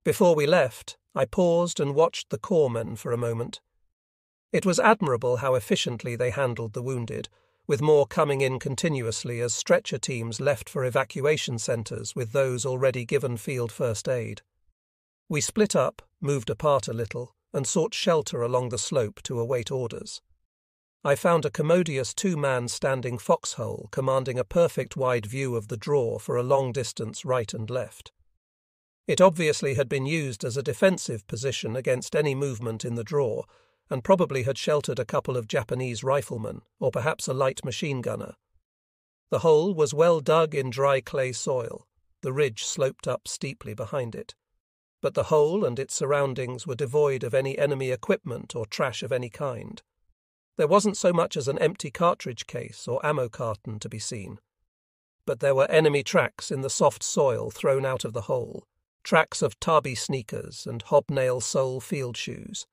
Before we left, I paused and watched the corpsmen for a moment. It was admirable how efficiently they handled the wounded, with more coming in continuously as stretcher teams left for evacuation centres with those already given field first aid. We split up, moved apart a little, and sought shelter along the slope to await orders. I found a commodious two-man standing foxhole commanding a perfect wide view of the draw for a long distance right and left. It obviously had been used as a defensive position against any movement in the draw, and probably had sheltered a couple of Japanese riflemen, or perhaps a light machine gunner. The hole was well dug in dry clay soil. The ridge sloped up steeply behind it. But the hole and its surroundings were devoid of any enemy equipment or trash of any kind. There wasn't so much as an empty cartridge case or ammo carton to be seen. But there were enemy tracks in the soft soil thrown out of the hole, tracks of tabi sneakers and hobnail sole field shoes.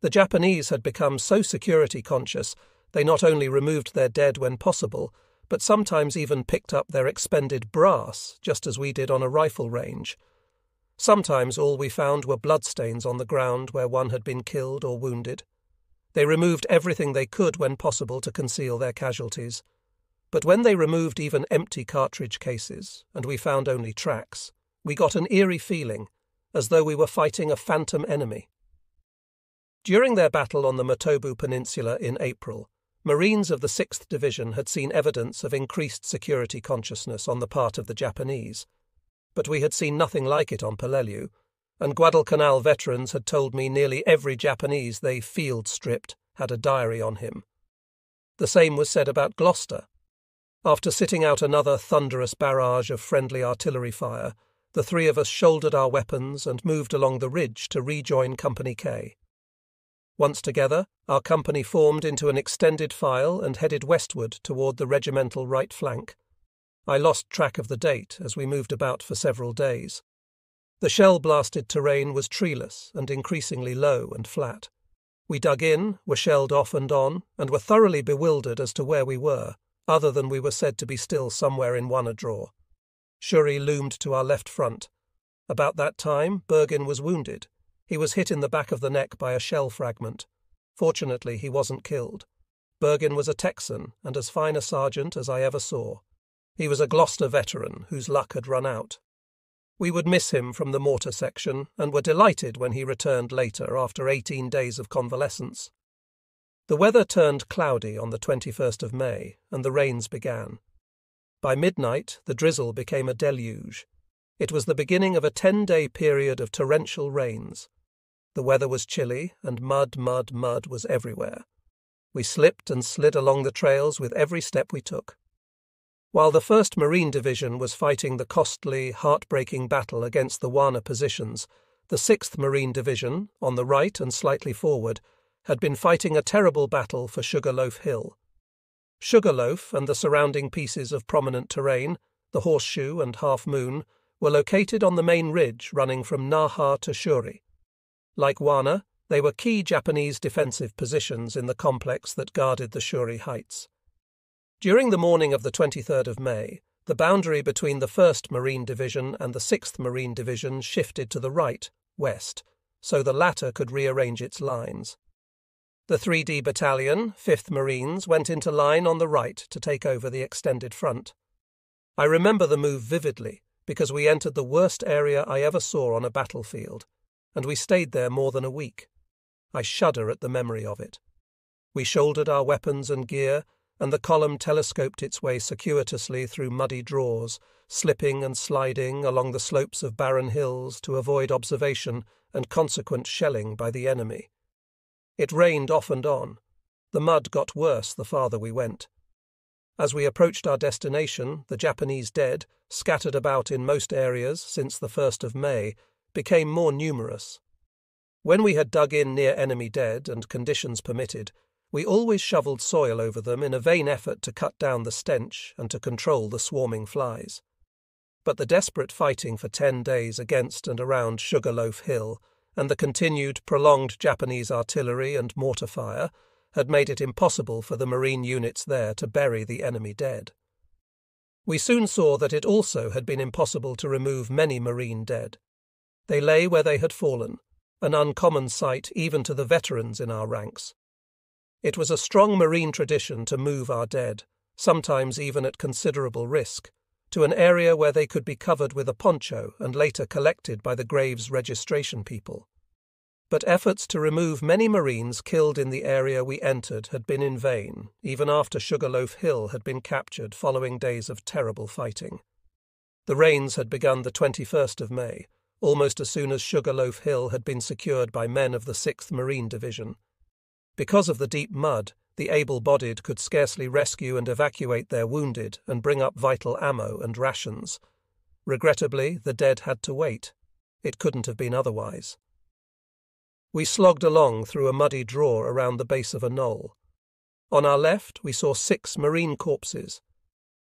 The Japanese had become so security conscious they not only removed their dead when possible, but sometimes even picked up their expended brass, just as we did on a rifle range. Sometimes all we found were bloodstains on the ground where one had been killed or wounded. They removed everything they could when possible to conceal their casualties. But when they removed even empty cartridge cases, and we found only tracks, we got an eerie feeling, as though we were fighting a phantom enemy. During their battle on the Motobu Peninsula in April, Marines of the 6th Division had seen evidence of increased security consciousness on the part of the Japanese. But we had seen nothing like it on Peleliu, and Guadalcanal veterans had told me nearly every Japanese they field-stripped had a diary on him. The same was said about Gloucester. After sitting out another thunderous barrage of friendly artillery fire, the three of us shouldered our weapons and moved along the ridge to rejoin Company K. Once together, our company formed into an extended file and headed westward toward the regimental right flank. I lost track of the date as we moved about for several days. The shell-blasted terrain was treeless and increasingly low and flat. We dug in, were shelled off and on, and were thoroughly bewildered as to where we were, other than we were said to be still somewhere in Wanadraw. Shuri loomed to our left front. About that time, Bergin was wounded. He was hit in the back of the neck by a shell fragment. Fortunately, he wasn't killed. Bergin was a Texan and as fine a sergeant as I ever saw. He was a Gloucester veteran whose luck had run out. We would miss him from the mortar section and were delighted when he returned later after 18 days of convalescence. The weather turned cloudy on the 21st of May, and the rains began. By midnight, the drizzle became a deluge. It was the beginning of a 10-day period of torrential rains. The weather was chilly, and mud was everywhere. We slipped and slid along the trails with every step we took. While the 1st Marine Division was fighting the costly, heartbreaking battle against the Wana positions, the 6th Marine Division, on the right and slightly forward, had been fighting a terrible battle for Sugarloaf Hill. Sugarloaf and the surrounding pieces of prominent terrain, the Horseshoe and Half Moon, were located on the main ridge running from Naha to Shuri. Like Wana, they were key Japanese defensive positions in the complex that guarded the Shuri Heights. During the morning of the 23rd of May, the boundary between the 1st Marine Division and the 6th Marine Division shifted to the right, west, so the latter could rearrange its lines. The 3D Battalion, 5th Marines, went into line on the right to take over the extended front. I remember the move vividly, because we entered the worst area I ever saw on a battlefield, and we stayed there more than a week. I shudder at the memory of it. We shouldered our weapons and gear, and the column telescoped its way circuitously through muddy draws, slipping and sliding along the slopes of barren hills to avoid observation and consequent shelling by the enemy. It rained off and on. The mud got worse the farther we went. As we approached our destination, the Japanese dead, scattered about in most areas since the 1st of May, became more numerous. When we had dug in near enemy dead and conditions permitted, we always shoveled soil over them in a vain effort to cut down the stench and to control the swarming flies. But the desperate fighting for 10 days against and around Sugarloaf Hill, and the continued, prolonged Japanese artillery and mortar fire, had made it impossible for the Marine units there to bury the enemy dead. We soon saw that it also had been impossible to remove many Marine dead. They lay where they had fallen, an uncommon sight even to the veterans in our ranks. It was a strong marine tradition to move our dead, sometimes even at considerable risk, to an area where they could be covered with a poncho and later collected by the grave's registration people. But efforts to remove many Marines killed in the area we entered had been in vain, even after Sugarloaf Hill had been captured following days of terrible fighting. The rains had begun the 21st of May, almost as soon as Sugarloaf Hill had been secured by men of the 6th Marine Division. Because of the deep mud, the able-bodied could scarcely rescue and evacuate their wounded and bring up vital ammo and rations. Regrettably, the dead had to wait. It couldn't have been otherwise. We slogged along through a muddy draw around the base of a knoll. On our left, we saw 6 Marine corpses.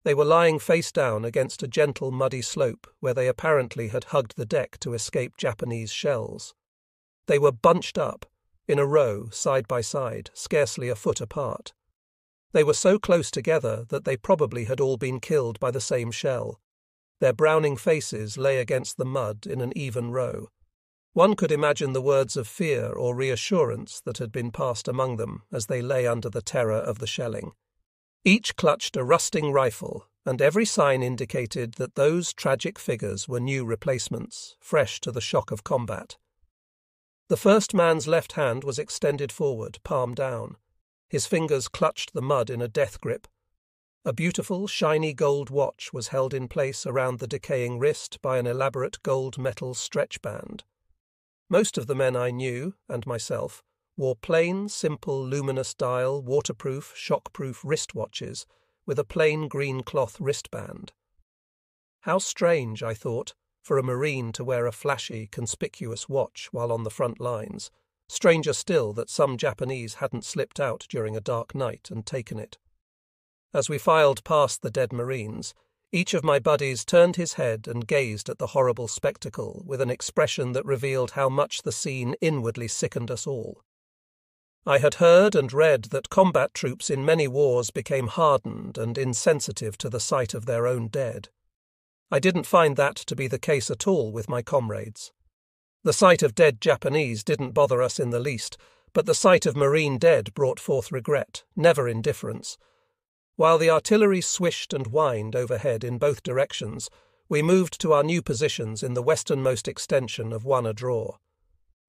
They were lying face down against a gentle muddy slope where they apparently had hugged the deck to escape Japanese shells. They were bunched up, in a row, side by side, scarcely a foot apart. They were so close together that they probably had all been killed by the same shell. Their browning faces lay against the mud in an even row. One could imagine the words of fear or reassurance that had been passed among them as they lay under the terror of the shelling. Each clutched a rusting rifle, and every sign indicated that those tragic figures were new replacements, fresh to the shock of combat. The first man's left hand was extended forward, palm down. His fingers clutched the mud in a death grip. A beautiful, shiny gold watch was held in place around the decaying wrist by an elaborate gold metal stretch band. Most of the men I knew, and myself, wore plain, simple, luminous dial, waterproof, shockproof wristwatches with a plain green cloth wristband. How strange, I thought, for a Marine to wear a flashy, conspicuous watch while on the front lines. Stranger still that some Japanese hadn't slipped out during a dark night and taken it. As we filed past the dead Marines, each of my buddies turned his head and gazed at the horrible spectacle with an expression that revealed how much the scene inwardly sickened us all. I had heard and read that combat troops in many wars became hardened and insensitive to the sight of their own dead. I didn't find that to be the case at all with my comrades. The sight of dead Japanese didn't bother us in the least, but the sight of Marine dead brought forth regret, never indifference. While the artillery swished and whined overhead in both directions, we moved to our new positions in the westernmost extension of one draw.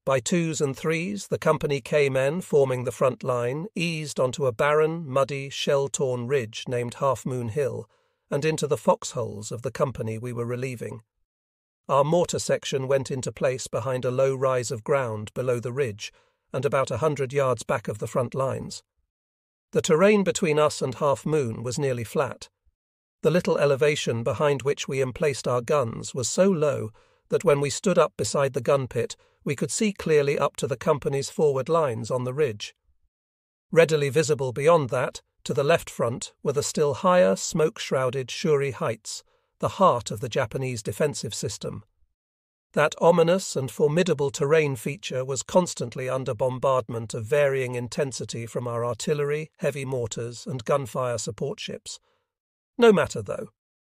By 2s and 3s, the Company K men forming the front line eased onto a barren, muddy, shell-torn ridge named Half Moon Hill and into the foxholes of the company we were relieving. Our mortar section went into place behind a low rise of ground below the ridge and about 100 yards back of the front lines. The terrain between us and Half Moon was nearly flat. The little elevation behind which we emplaced our guns was so low that when we stood up beside the gun pit, we could see clearly up to the company's forward lines on the ridge. Readily visible beyond that, to the left front, were the still higher, smoke-shrouded Shuri Heights, the heart of the Japanese defensive system. That ominous and formidable terrain feature was constantly under bombardment of varying intensity from our artillery, heavy mortars, and gunfire support ships. No matter, though.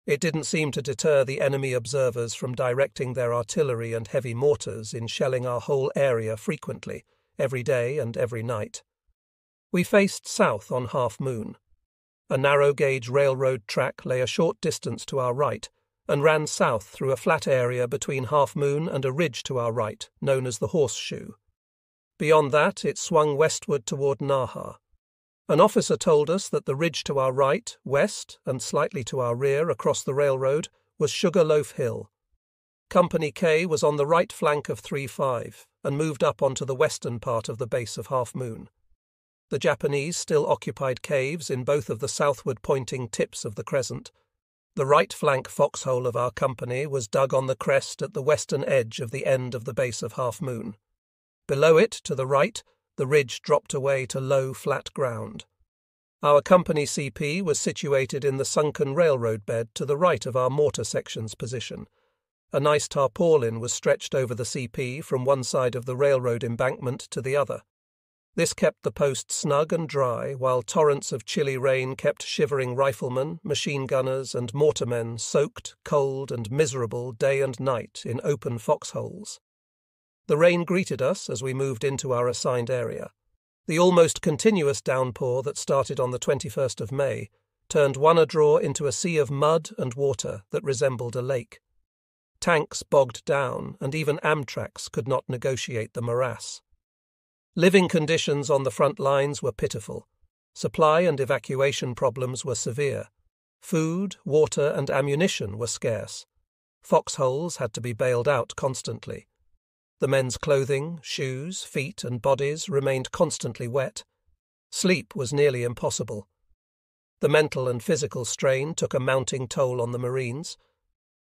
It didn't seem to deter the enemy observers from directing their artillery and heavy mortars in shelling our whole area frequently, every day and every night. We faced south on Half Moon. A narrow-gauge railroad track lay a short distance to our right, and ran south through a flat area between Half Moon and a ridge to our right, known as the Horseshoe. Beyond that, it swung westward toward Naha. An officer told us that the ridge to our right, west, and slightly to our rear across the railroad was Sugarloaf Hill. Company K was on the right flank of 3-5 and moved up onto the western part of the base of Half Moon. The Japanese still occupied caves in both of the southward-pointing tips of the crescent. The right flank foxhole of our company was dug on the crest at the western edge of the end of the base of Half Moon. Below it, to the right, the ridge dropped away to low, flat ground. Our company CP was situated in the sunken railroad bed to the right of our mortar section's position. A nice tarpaulin was stretched over the CP from one side of the railroad embankment to the other. This kept the post snug and dry, while torrents of chilly rain kept shivering riflemen, machine gunners, and mortarmen soaked, cold, and miserable day and night in open foxholes. The rain greeted us as we moved into our assigned area. The almost continuous downpour that started on the 21st of May turned Wanadraw into a sea of mud and water that resembled a lake. Tanks bogged down, and even Amtraks could not negotiate the morass. Living conditions on the front lines were pitiful. Supply and evacuation problems were severe. Food, water, and ammunition were scarce. Foxholes had to be bailed out constantly. The men's clothing, shoes, feet, and bodies remained constantly wet. Sleep was nearly impossible. The mental and physical strain took a mounting toll on the Marines.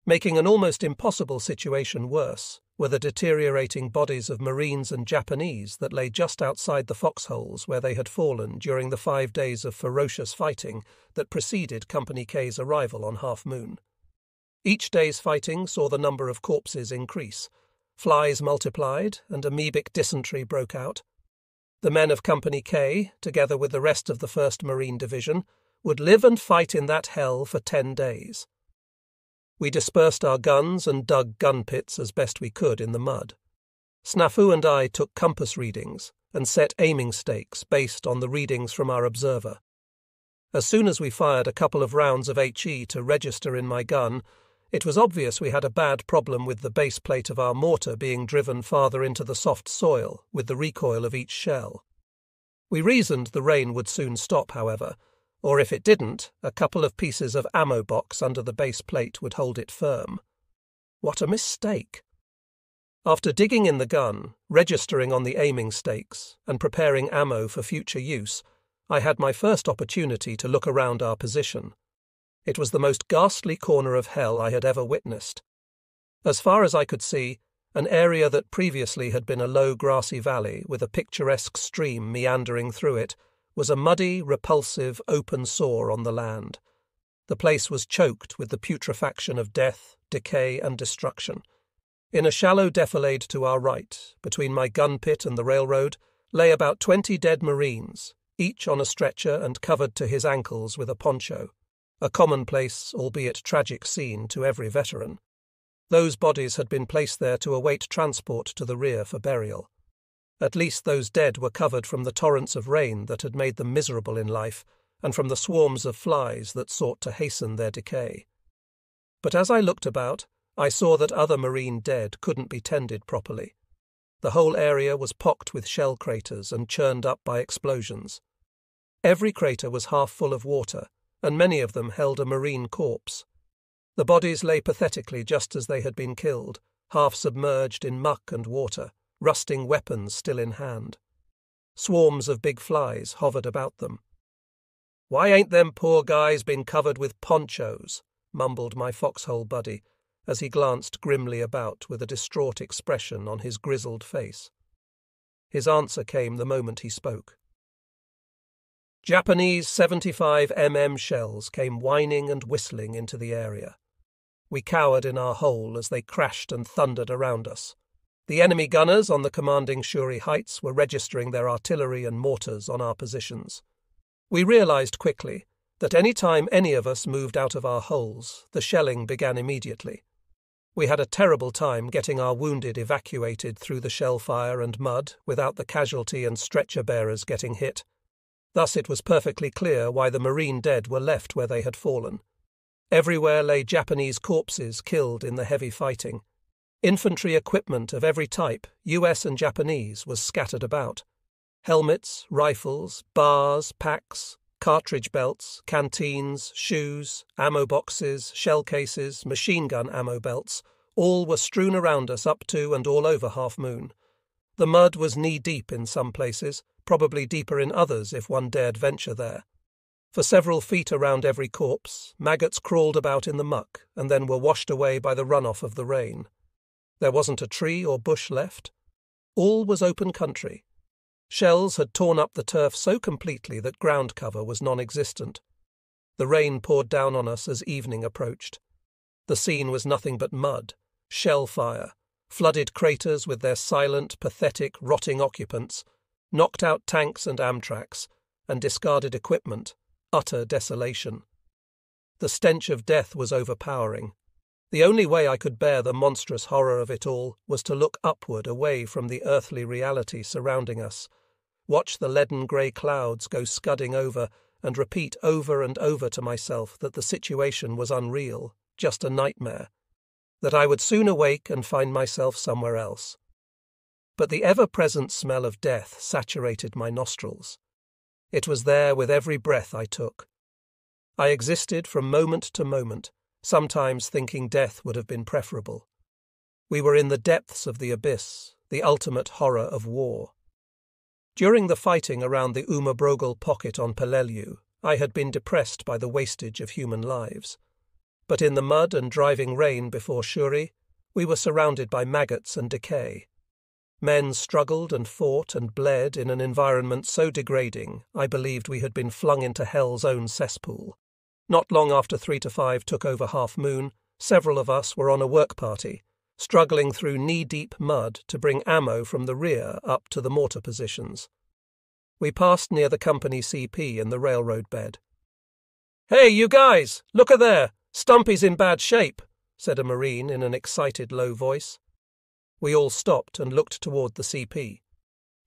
Making an almost impossible situation worse were the deteriorating bodies of Marines and Japanese that lay just outside the foxholes where they had fallen during the 5 days of ferocious fighting that preceded Company K's arrival on Half Moon. Each day's fighting saw the number of corpses increase. Flies multiplied, and amoebic dysentery broke out. The men of Company K, together with the rest of the 1st Marine Division, would live and fight in that hell for 10 days. We dispersed our guns and dug gun pits as best we could in the mud. Snafu and I took compass readings and set aiming stakes based on the readings from our observer. As soon as we fired a couple of rounds of HE to register in my gun, it was obvious we had a bad problem with the base plate of our mortar being driven farther into the soft soil with the recoil of each shell. We reasoned the rain would soon stop, however, or if it didn't, a couple of pieces of ammo box under the base plate would hold it firm. What a mistake! After digging in the gun, registering on the aiming stakes, and preparing ammo for future use, I had my first opportunity to look around our position. It was the most ghastly corner of hell I had ever witnessed. As far as I could see, an area that previously had been a low grassy valley with a picturesque stream meandering through it was a muddy, repulsive, open sore on the land. The place was choked with the putrefaction of death, decay, and destruction. In a shallow defilade to our right, between my gun pit and the railroad, lay about 20 dead Marines, each on a stretcher and covered to his ankles with a poncho, a commonplace, albeit tragic scene to every veteran. Those bodies had been placed there to await transport to the rear for burial. At least those dead were covered from the torrents of rain that had made them miserable in life, and from the swarms of flies that sought to hasten their decay. But as I looked about, I saw that other Marine dead couldn't be tended properly. The whole area was pocked with shell craters and churned up by explosions. Every crater was half full of water, and many of them held a Marine corpse. The bodies lay pathetically just as they had been killed, half submerged in muck and water, rusting weapons still in hand. Swarms of big flies hovered about them. "Why ain't them poor guys been covered with ponchos?" mumbled my foxhole buddy, as he glanced grimly about with a distraught expression on his grizzled face. His answer came the moment he spoke. Japanese 75mm shells came whining and whistling into the area. We cowered in our hole as they crashed and thundered around us. The enemy gunners on the commanding Shuri heights were registering their artillery and mortars on our positions. We realized quickly that any time any of us moved out of our holes, the shelling began immediately. We had a terrible time getting our wounded evacuated through the shell fire and mud without the casualty and stretcher bearers getting hit. Thus it was perfectly clear why the Marine dead were left where they had fallen. Everywhere lay Japanese corpses killed in the heavy fighting. Infantry equipment of every type, US and Japanese, was scattered about. Helmets, rifles, bars, packs, cartridge belts, canteens, shoes, ammo boxes, shell cases, machine gun ammo belts, all were strewn around us up to and all over Half Moon. The mud was knee-deep in some places, probably deeper in others if one dared venture there. For several feet around every corpse, maggots crawled about in the muck and then were washed away by the runoff of the rain. There wasn't a tree or bush left. All was open country. Shells had torn up the turf so completely that ground cover was non-existent. The rain poured down on us as evening approached. The scene was nothing but mud, shell fire, flooded craters with their silent, pathetic, rotting occupants, knocked out tanks and Amtraks, and discarded equipment, utter desolation. The stench of death was overpowering. The only way I could bear the monstrous horror of it all was to look upward away from the earthly reality surrounding us, watch the leaden grey clouds go scudding over, and repeat over and over to myself that the situation was unreal, just a nightmare, that I would soon awake and find myself somewhere else. But the ever-present smell of death saturated my nostrils. It was there with every breath I took. I existed from moment to moment, sometimes thinking death would have been preferable. We were in the depths of the abyss, the ultimate horror of war. During the fighting around the Umabrogel pocket on Peleliu, I had been depressed by the wastage of human lives. But in the mud and driving rain before Shuri, we were surrounded by maggots and decay. Men struggled and fought and bled in an environment so degrading I believed we had been flung into hell's own cesspool. Not long after 3 to 5 took over Half Moon, several of us were on a work party, struggling through knee-deep mud to bring ammo from the rear up to the mortar positions. We passed near the company CP in the railroad bed. "Hey, you guys! Look at there! Stumpy's in bad shape," said a Marine in an excited low voice. We all stopped and looked toward the CP.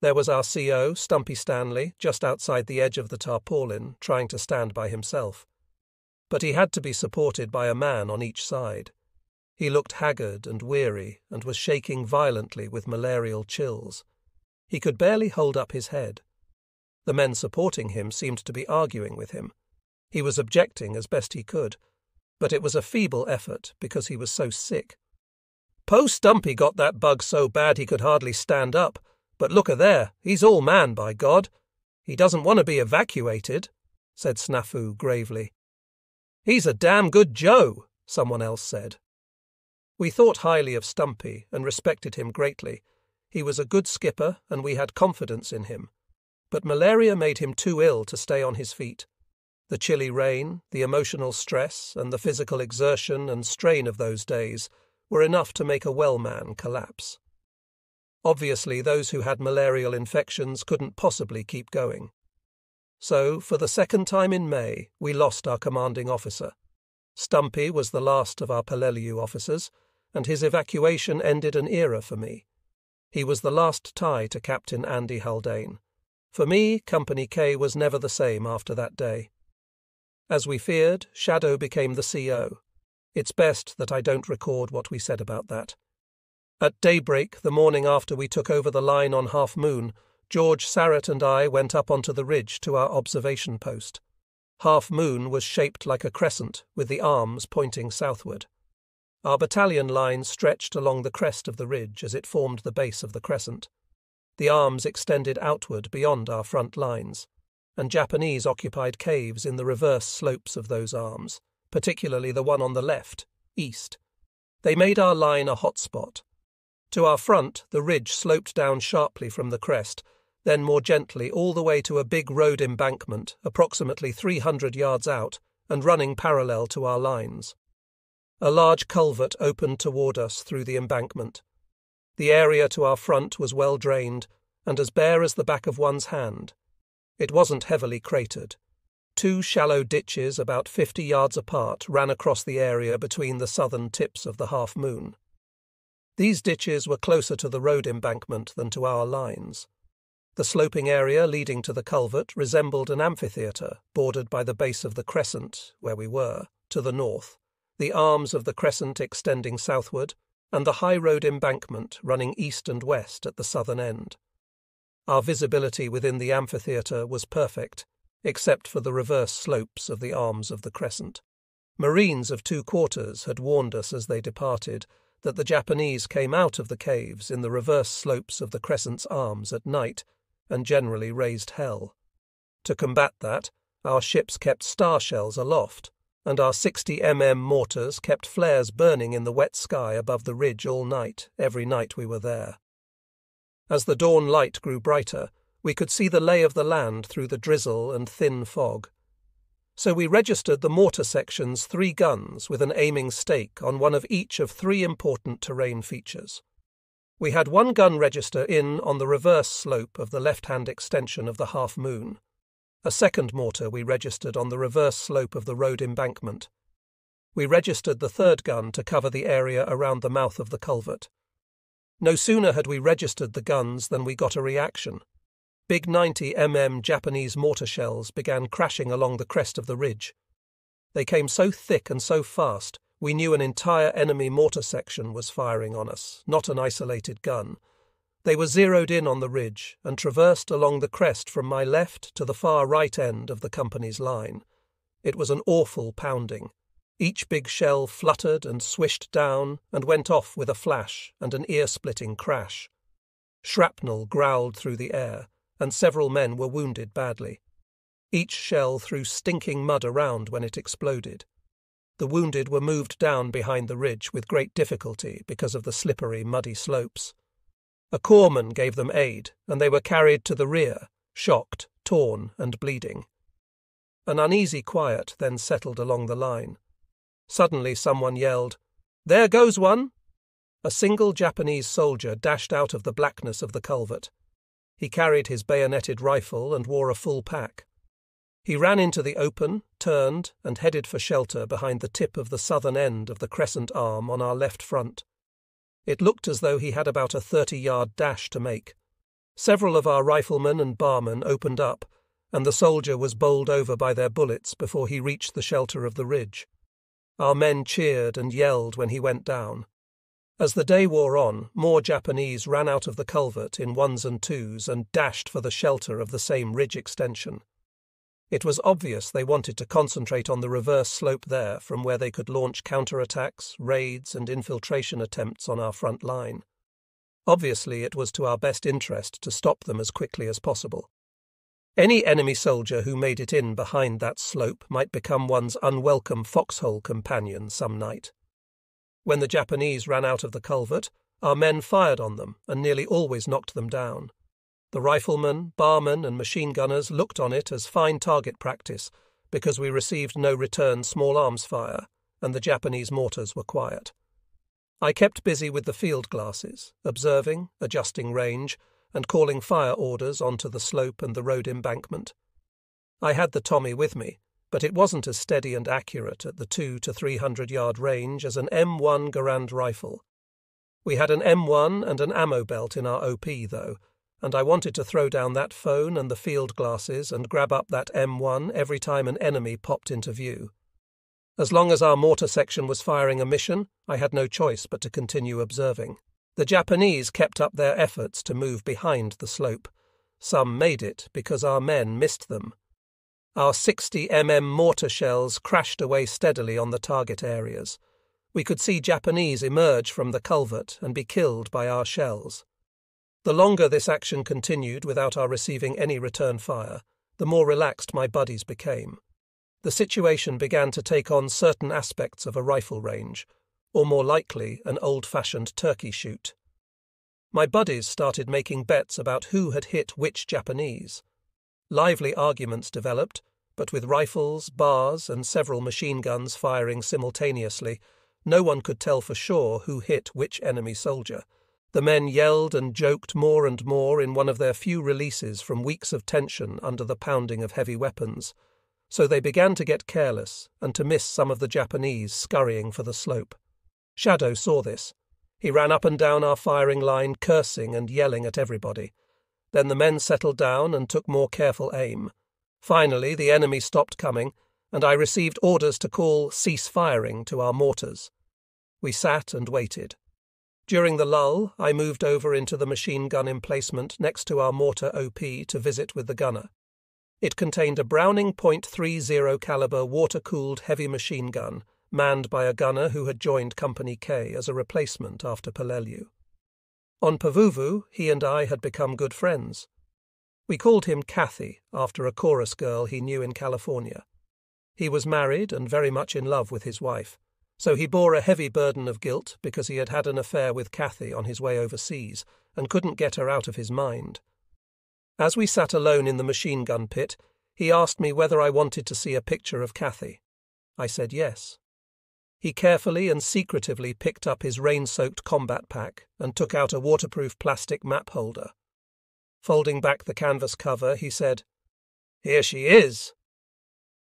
There was our CO, Stumpy Stanley, just outside the edge of the tarpaulin, trying to stand by himself. But he had to be supported by a man on each side. He looked haggard and weary and was shaking violently with malarial chills. He could barely hold up his head. The men supporting him seemed to be arguing with him. He was objecting as best he could, but it was a feeble effort because he was so sick. "Po Stumpy got that bug so bad he could hardly stand up, but look a there, he's all man, by God. He doesn't want to be evacuated," said Snafu gravely. "He's a damn good Joe," someone else said. We thought highly of Stumpy and respected him greatly. He was a good skipper and we had confidence in him. But malaria made him too ill to stay on his feet. The chilly rain, the emotional stress, and the physical exertion and strain of those days were enough to make a well man collapse. Obviously, those who had malarial infections couldn't possibly keep going. So, for the second time in May, we lost our commanding officer. Stumpy was the last of our Peleliu officers, and his evacuation ended an era for me. He was the last tie to Captain Andy Haldane. For me, Company K was never the same after that day. As we feared, Shadow became the CO. It's best that I don't record what we said about that. At daybreak, the morning after we took over the line on Half Moon, George Sarrett and I went up onto the ridge to our observation post. Half Moon was shaped like a crescent, with the arms pointing southward. Our battalion line stretched along the crest of the ridge as it formed the base of the crescent. The arms extended outward beyond our front lines, and Japanese-occupied caves in the reverse slopes of those arms, particularly the one on the left, east. They made our line a hot spot. To our front, the ridge sloped down sharply from the crest, then more gently all the way to a big road embankment approximately 300 yards out and running parallel to our lines. A large culvert opened toward us through the embankment. The area to our front was well drained and as bare as the back of one's hand. It wasn't heavily cratered. 2 shallow ditches about 50 yards apart ran across the area between the southern tips of the Half Moon. These ditches were closer to the road embankment than to our lines. The sloping area leading to the culvert resembled an amphitheatre bordered by the base of the crescent, where we were, to the north, the arms of the crescent extending southward, and the high road embankment running east and west at the southern end. Our visibility within the amphitheatre was perfect, except for the reverse slopes of the arms of the crescent. Marines of 2 quarters had warned us as they departed that the Japanese came out of the caves in the reverse slopes of the crescent's arms at night and generally raised hell. To combat that, our ships kept star shells aloft, and our 60 mm mortars kept flares burning in the wet sky above the ridge all night, every night we were there. As the dawn light grew brighter, we could see the lay of the land through the drizzle and thin fog. So we registered the mortar section's 3 guns with an aiming stake on one of each of 3 important terrain features. We had one gun register in on the reverse slope of the left-hand extension of the Half Moon. A second mortar we registered on the reverse slope of the road embankment. We registered the third gun to cover the area around the mouth of the culvert. No sooner had we registered the guns than we got a reaction. Big 90mm Japanese mortar shells began crashing along the crest of the ridge. They came so thick and so fast, we knew an entire enemy mortar section was firing on us, not an isolated gun. They were zeroed in on the ridge and traversed along the crest from my left to the far right end of the company's line. It was an awful pounding. Each big shell fluttered and swished down and went off with a flash and an ear-splitting crash. Shrapnel growled through the air, and several men were wounded badly. Each shell threw stinking mud around when it exploded. The wounded were moved down behind the ridge with great difficulty because of the slippery, muddy slopes. A corpsman gave them aid, and they were carried to the rear, shocked, torn, and bleeding. An uneasy quiet then settled along the line. Suddenly someone yelled, "There goes one!" A single Japanese soldier dashed out of the blackness of the culvert. He carried his bayoneted rifle and wore a full pack. He ran into the open, turned, and headed for shelter behind the tip of the southern end of the crescent arm on our left front. It looked as though he had about a 30-yard dash to make. Several of our riflemen and barmen opened up, and the soldier was bowled over by their bullets before he reached the shelter of the ridge. Our men cheered and yelled when he went down. As the day wore on, more Japanese ran out of the culvert in ones and twos and dashed for the shelter of the same ridge extension. It was obvious they wanted to concentrate on the reverse slope there, from where they could launch counterattacks, raids, and infiltration attempts on our front line. Obviously, it was to our best interest to stop them as quickly as possible. Any enemy soldier who made it in behind that slope might become one's unwelcome foxhole companion some night. When the Japanese ran out of the culvert, our men fired on them and nearly always knocked them down. The riflemen, barmen, and machine gunners looked on it as fine target practice because we received no return small arms fire and the Japanese mortars were quiet. I kept busy with the field glasses, observing, adjusting range, and calling fire orders onto the slope and the road embankment. I had the Tommy with me, but it wasn't as steady and accurate at the 200 to 300-yard range as an M1 Garand rifle. We had an M1 and an ammo belt in our OP, though, and I wanted to throw down that phone and the field glasses and grab up that M1 every time an enemy popped into view. As long as our mortar section was firing a mission, I had no choice but to continue observing. The Japanese kept up their efforts to move behind the slope. Some made it because our men missed them. Our 60mm mortar shells crashed away steadily on the target areas. We could see Japanese emerge from the culvert and be killed by our shells. The longer this action continued without our receiving any return fire, the more relaxed my buddies became. The situation began to take on certain aspects of a rifle range, or more likely an old-fashioned turkey shoot. My buddies started making bets about who had hit which Japanese. Lively arguments developed, but with rifles, bars, and several machine guns firing simultaneously, no one could tell for sure who hit which enemy soldier. The men yelled and joked more and more in one of their few releases from weeks of tension under the pounding of heavy weapons, so they began to get careless and to miss some of the Japanese scurrying for the slope. Shadow saw this. He ran up and down our firing line, cursing and yelling at everybody. Then the men settled down and took more careful aim. Finally, the enemy stopped coming, and I received orders to call "cease firing" to our mortars. We sat and waited. During the lull, I moved over into the machine gun emplacement next to our mortar OP to visit with the gunner. It contained a Browning .30 caliber water-cooled heavy machine gun, manned by a gunner who had joined Company K as a replacement after Peleliu. On Pavuvu, he and I had become good friends. We called him Kathy, after a chorus girl he knew in California. He was married and very much in love with his wife, so he bore a heavy burden of guilt because he had had an affair with Kathy on his way overseas and couldn't get her out of his mind. As we sat alone in the machine gun pit, he asked me whether I wanted to see a picture of Kathy. I said yes. He carefully and secretively picked up his rain-soaked combat pack and took out a waterproof plastic map holder. Folding back the canvas cover, he said, "Here she is."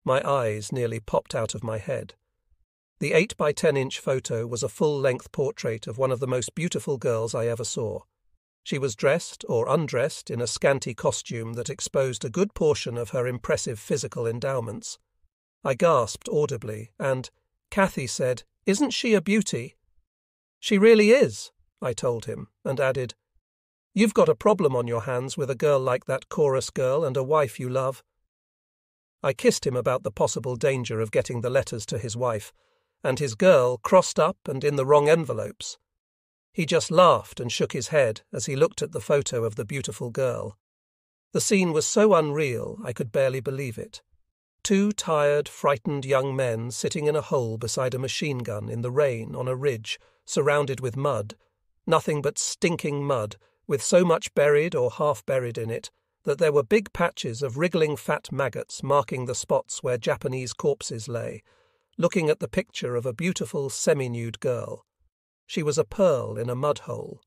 My eyes nearly popped out of my head. The 8 by 10-inch photo was a full-length portrait of one of the most beautiful girls I ever saw. She was dressed or undressed in a scanty costume that exposed a good portion of her impressive physical endowments. I gasped audibly, and Kathy said, "Isn't she a beauty?" "She really is," I told him, and added, "You've got a problem on your hands with a girl like that chorus girl and a wife you love." I kissed him about the possible danger of getting the letters to his wife, and his girl crossed up and in the wrong envelopes. He just laughed and shook his head as he looked at the photo of the beautiful girl. The scene was so unreal I could barely believe it. 2 tired, frightened young men sitting in a hole beside a machine gun in the rain on a ridge, surrounded with mud, nothing but stinking mud, with so much buried or half-buried in it that there were big patches of wriggling fat maggots marking the spots where Japanese corpses lay, looking at the picture of a beautiful semi-nude girl. She was a pearl in a mud hole.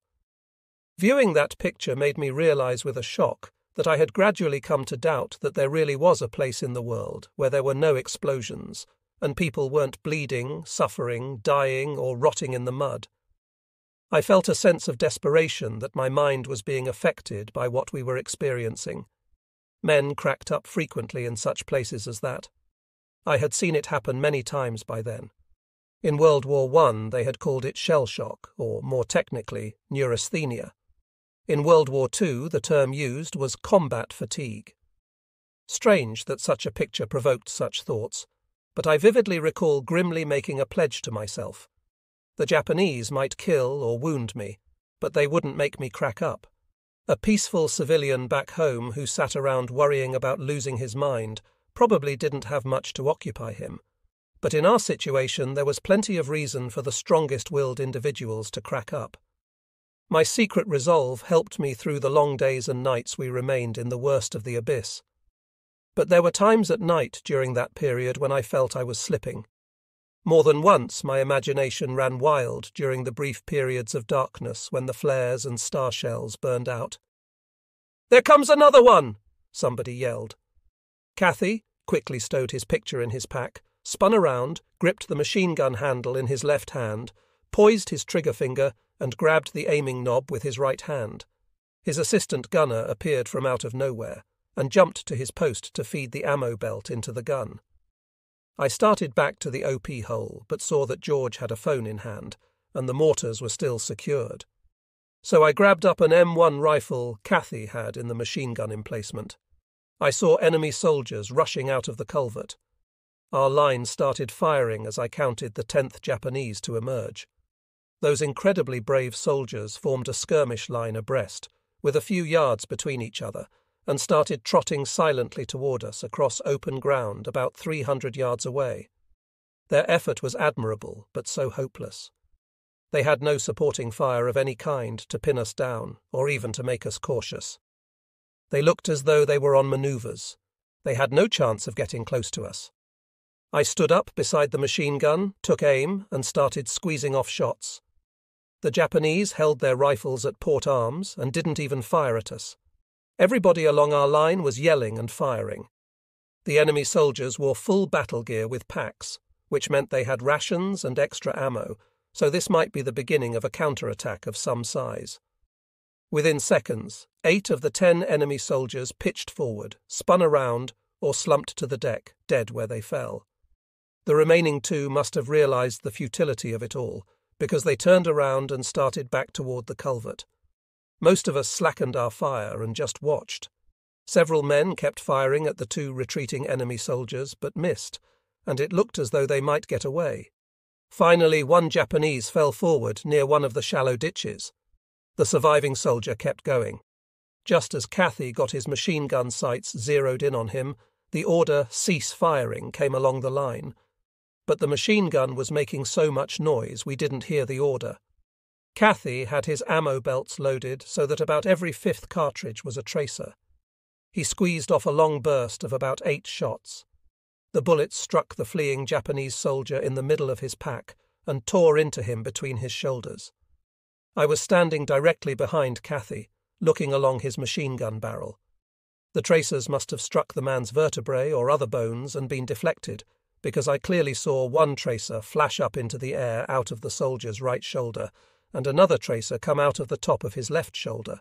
Viewing that picture made me realize with a shock that I had gradually come to doubt that there really was a place in the world where there were no explosions, and people weren't bleeding, suffering, dying, or rotting in the mud. I felt a sense of desperation that my mind was being affected by what we were experiencing. Men cracked up frequently in such places as that. I had seen it happen many times by then. In World War I, they had called it shell shock, or more technically, neurasthenia. In World War II, the term used was combat fatigue. Strange that such a picture provoked such thoughts, but I vividly recall grimly making a pledge to myself. The Japanese might kill or wound me, but they wouldn't make me crack up. A peaceful civilian back home who sat around worrying about losing his mind probably didn't have much to occupy him. But in our situation, there was plenty of reason for the strongest-willed individuals to crack up. My secret resolve helped me through the long days and nights we remained in the worst of the abyss. But there were times at night during that period when I felt I was slipping. More than once my imagination ran wild during the brief periods of darkness when the flares and star shells burned out. "There comes another one!" somebody yelled. Kathy quickly stowed his picture in his pack, spun around, gripped the machine gun handle in his left hand, poised his trigger finger, and grabbed the aiming knob with his right hand. His assistant gunner appeared from out of nowhere and jumped to his post to feed the ammo belt into the gun. I started back to the OP hole, but saw that George had a phone in hand, and the mortars were still secured. So I grabbed up an M1 rifle Kathy had in the machine gun emplacement. I saw enemy soldiers rushing out of the culvert. Our line started firing as I counted the 10th Japanese to emerge. Those incredibly brave soldiers formed a skirmish line abreast, with a few yards between each other, and started trotting silently toward us across open ground about 300 yards away. Their effort was admirable, but so hopeless. They had no supporting fire of any kind to pin us down, or even to make us cautious. They looked as though they were on maneuvers. They had no chance of getting close to us. I stood up beside the machine gun, took aim, and started squeezing off shots. The Japanese held their rifles at port arms and didn't even fire at us. Everybody along our line was yelling and firing. The enemy soldiers wore full battle gear with packs, which meant they had rations and extra ammo, so this might be the beginning of a counterattack of some size. Within seconds, 8 of the 10 enemy soldiers pitched forward, spun around, or slumped to the deck, dead where they fell. The remaining 2 must have realized the futility of it all, because they turned around and started back toward the culvert. Most of us slackened our fire and just watched. Several men kept firing at the 2 retreating enemy soldiers, but missed, and it looked as though they might get away. Finally, 1 Japanese fell forward near one of the shallow ditches. The surviving soldier kept going. Just as Kathy got his machine gun sights zeroed in on him, the order "cease firing" came along the line. But the machine gun was making so much noise we didn't hear the order. Kathy had his ammo belts loaded so that about every 5th cartridge was a tracer. He squeezed off a long burst of about 8 shots. The bullets struck the fleeing Japanese soldier in the middle of his pack and tore into him between his shoulders. I was standing directly behind Kathy, looking along his machine gun barrel. The tracers must have struck the man's vertebrae or other bones and been deflected, because I clearly saw one tracer flash up into the air out of the soldier's right shoulder and another tracer come out of the top of his left shoulder.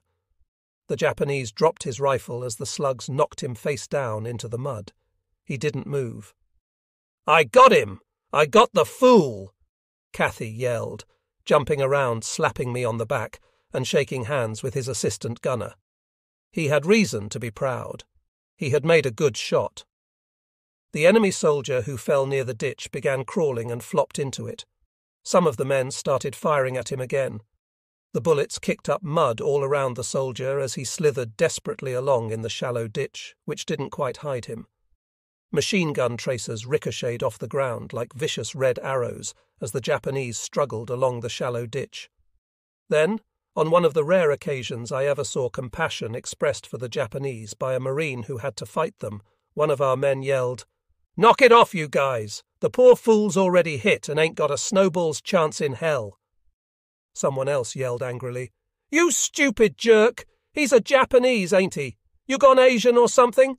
The Japanese dropped his rifle as the slugs knocked him face down into the mud. He didn't move. "I got him! I got the fool!" Kathy yelled, jumping around, slapping me on the back and shaking hands with his assistant gunner. He had reason to be proud. He had made a good shot. The enemy soldier who fell near the ditch began crawling and flopped into it. Some of the men started firing at him again. The bullets kicked up mud all around the soldier as he slithered desperately along in the shallow ditch, which didn't quite hide him. Machine gun tracers ricocheted off the ground like vicious red arrows as the Japanese struggled along the shallow ditch. Then, on one of the rare occasions I ever saw compassion expressed for the Japanese by a Marine who had to fight them, one of our men yelled, "Knock it off, you guys! The poor fool's already hit and ain't got a snowball's chance in hell." Someone else yelled angrily, "You stupid jerk! He's a Japanese, ain't he? You gone Asian or something?"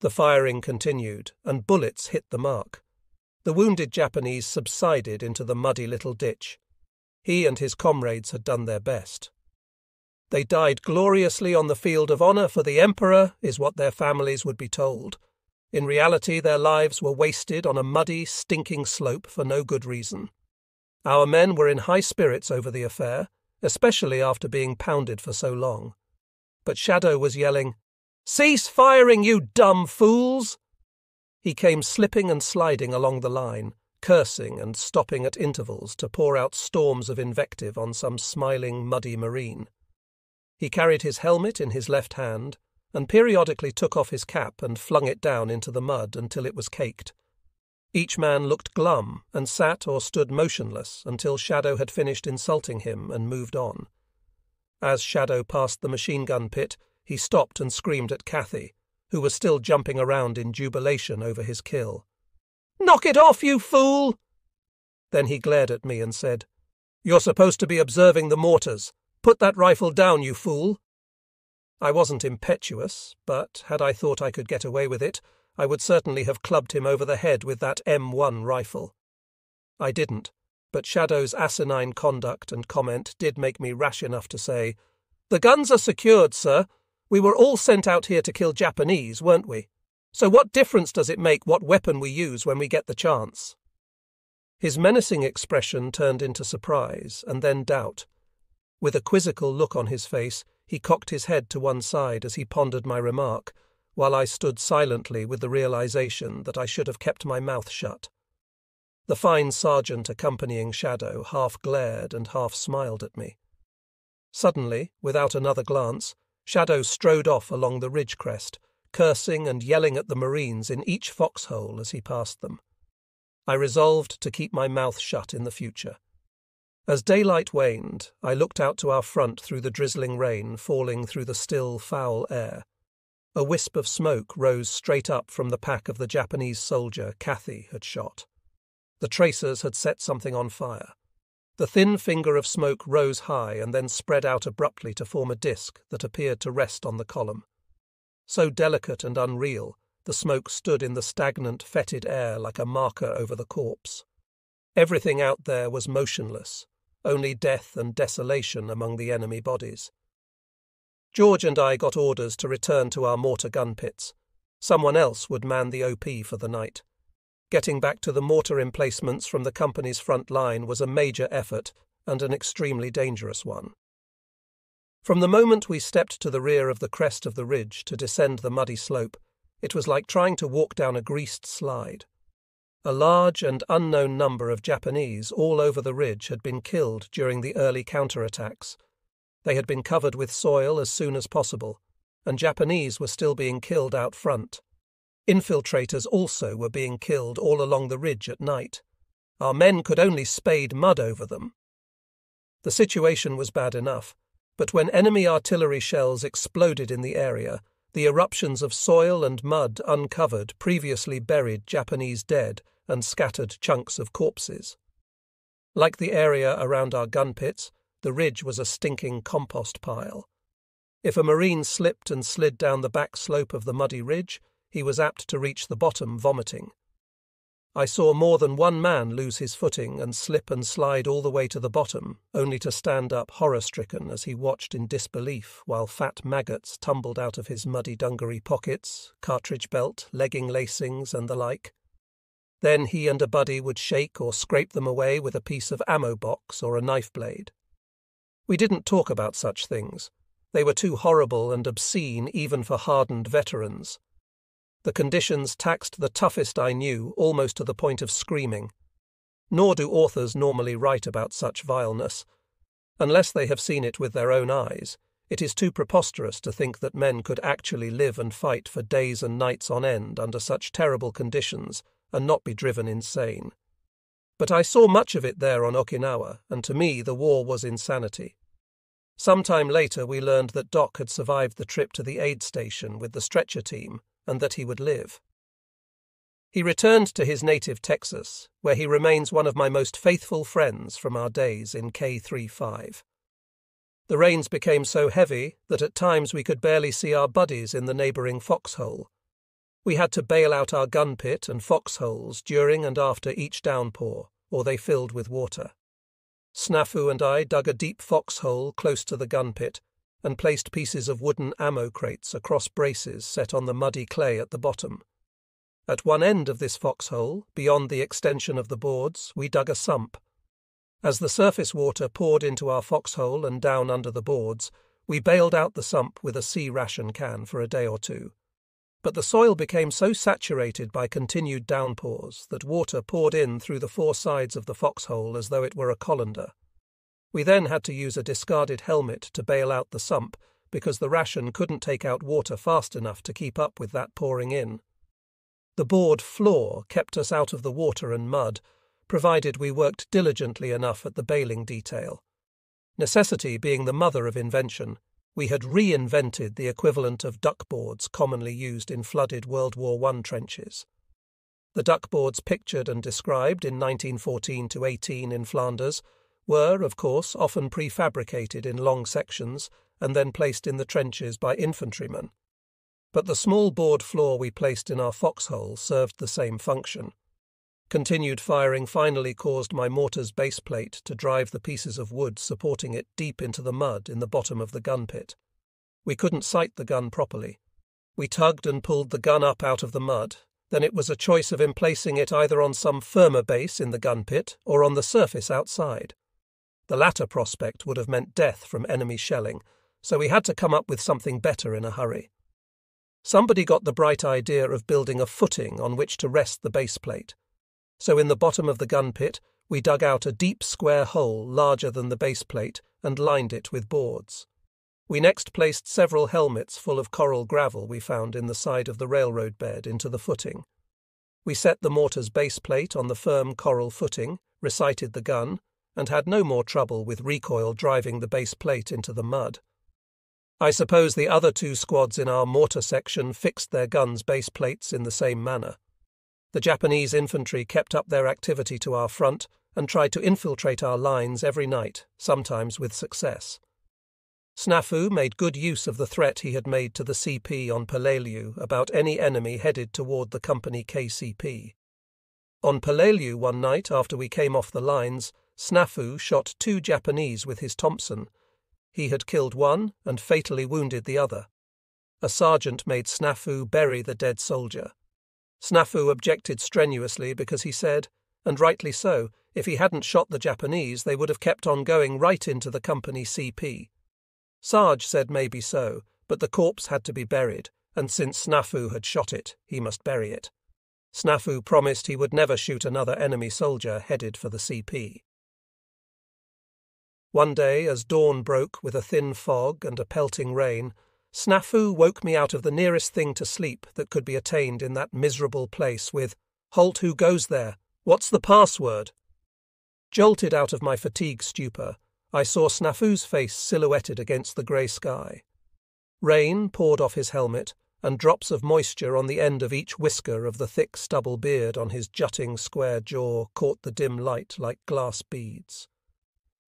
The firing continued, and bullets hit the mark. The wounded Japanese subsided into the muddy little ditch. He and his comrades had done their best. They died gloriously on the field of honour for the Emperor, is what their families would be told. In reality, their lives were wasted on a muddy, stinking slope for no good reason. Our men were in high spirits over the affair, especially after being pounded for so long. But Shadow was yelling, "Cease firing, you dumb fools!" He came slipping and sliding along the line, cursing and stopping at intervals to pour out storms of invective on some smiling, muddy Marine. He carried his helmet in his left hand and periodically took off his cap and flung it down into the mud until it was caked. Each man looked glum and sat or stood motionless until Shadow had finished insulting him and moved on. As Shadow passed the machine gun pit, he stopped and screamed at Kathy, who was still jumping around in jubilation over his kill. "Knock it off, you fool!" Then he glared at me and said, "You're supposed to be observing the mortars. Put that rifle down, you fool." I wasn't impetuous, but had I thought I could get away with it, I would certainly have clubbed him over the head with that M1 rifle. I didn't, but Shadow's asinine conduct and comment did make me rash enough to say, "The guns are secured, sir. We were all sent out here to kill Japanese, weren't we? So what difference does it make what weapon we use when we get the chance?" His menacing expression turned into surprise and then doubt. With a quizzical look on his face, he cocked his head to one side as he pondered my remark, while I stood silently with the realization that I should have kept my mouth shut. The fine sergeant accompanying Shadow half glared and half smiled at me. Suddenly, without another glance, Shadow strode off along the ridge crest, cursing and yelling at the Marines in each foxhole as he passed them. I resolved to keep my mouth shut in the future. As daylight waned, I looked out to our front through the drizzling rain falling through the still, foul air. A wisp of smoke rose straight up from the pack of the Japanese soldier Kathy had shot. The tracers had set something on fire. The thin finger of smoke rose high and then spread out abruptly to form a disk that appeared to rest on the column. So delicate and unreal, the smoke stood in the stagnant, fetid air like a marker over the corpse. Everything out there was motionless, only death and desolation among the enemy bodies. George and I got orders to return to our mortar gun pits. Someone else would man the OP for the night. Getting back to the mortar emplacements from the company's front line was a major effort and an extremely dangerous one. From the moment we stepped to the rear of the crest of the ridge to descend the muddy slope, it was like trying to walk down a greased slide. A large and unknown number of Japanese all over the ridge had been killed during the early counterattacks. They had been covered with soil as soon as possible, and Japanese were still being killed out front. Infiltrators also were being killed all along the ridge at night. Our men could only spade mud over them. The situation was bad enough, but when enemy artillery shells exploded in the area, The eruptions of soil and mud uncovered previously buried Japanese dead and scattered chunks of corpses. Like the area around our gun pits, the ridge was a stinking compost pile. If a Marine slipped and slid down the back slope of the muddy ridge, he was apt to reach the bottom vomiting. I saw more than one man lose his footing and slip and slide all the way to the bottom, only to stand up horror-stricken as he watched in disbelief while fat maggots tumbled out of his muddy dungaree pockets, cartridge belt, legging lacings, and the like. Then he and a buddy would shake or scrape them away with a piece of ammo box or a knife blade. We didn't talk about such things. They were too horrible and obscene even for hardened veterans. The conditions taxed the toughest I knew, almost to the point of screaming. Nor do authors normally write about such vileness. Unless they have seen it with their own eyes, it is too preposterous to think that men could actually live and fight for days and nights on end under such terrible conditions and not be driven insane. But I saw much of it there on Okinawa, and to me the war was insanity. Some time later we learned that Doc had survived the trip to the aid station with the stretcher team, and that he would live. He returned to his native Texas, where he remains one of my most faithful friends from our days in K-35. The rains became so heavy that at times we could barely see our buddies in the neighbouring foxhole. We had to bail out our gun pit and foxholes during and after each downpour, or they filled with water. Snafu and I dug a deep foxhole close to the gun pit and placed pieces of wooden ammo crates across braces set on the muddy clay at the bottom. At one end of this foxhole, beyond the extension of the boards, we dug a sump. As the surface water poured into our foxhole and down under the boards, we bailed out the sump with a sea ration can for a day or two. But the soil became so saturated by continued downpours that water poured in through the four sides of the foxhole as though it were a colander. We then had to use a discarded helmet to bail out the sump because the ration couldn't take out water fast enough to keep up with that pouring in. The board floor kept us out of the water and mud, provided we worked diligently enough at the bailing detail. Necessity being the mother of invention, we had reinvented the equivalent of duckboards commonly used in flooded World War I trenches. The duckboards pictured and described in 1914-18 in Flanders were, of course, often prefabricated in long sections and then placed in the trenches by infantrymen. But the small board floor we placed in our foxhole served the same function. Continued firing finally caused my mortar's base plate to drive the pieces of wood supporting it deep into the mud in the bottom of the gun pit. We couldn't sight the gun properly. We tugged and pulled the gun up out of the mud. Then it was a choice of emplacing it either on some firmer base in the gun pit or on the surface outside. The latter prospect would have meant death from enemy shelling, so we had to come up with something better in a hurry. Somebody got the bright idea of building a footing on which to rest the base plate. So in the bottom of the gun pit, we dug out a deep square hole larger than the base plate and lined it with boards. We next placed several helmets full of coral gravel we found in the side of the railroad bed into the footing. We set the mortar's base plate on the firm coral footing, resighted the gun, and had no more trouble with recoil driving the base plate into the mud. I suppose the other two squads in our mortar section fixed their guns' base plates in the same manner. The Japanese infantry kept up their activity to our front and tried to infiltrate our lines every night, sometimes with success. Snafu made good use of the threat he had made to the CP on Peleliu about any enemy headed toward the company KCP. On Peleliu one night after we came off the lines, Snafu shot 2 Japanese with his Thompson. He had killed one and fatally wounded the other. A sergeant made Snafu bury the dead soldier. Snafu objected strenuously because he said, and rightly so, if he hadn't shot the Japanese they would have kept on going right into the company CP. Sarge said maybe so, but the corpse had to be buried, and since Snafu had shot it, he must bury it. Snafu promised he would never shoot another enemy soldier headed for the CP. One day, as dawn broke with a thin fog and a pelting rain, Snafu woke me out of the nearest thing to sleep that could be attained in that miserable place with, "Halt, who goes there? What's the password?" Jolted out of my fatigue stupor, I saw Snafu's face silhouetted against the grey sky. Rain poured off his helmet, and drops of moisture on the end of each whisker of the thick stubble beard on his jutting square jaw caught the dim light like glass beads.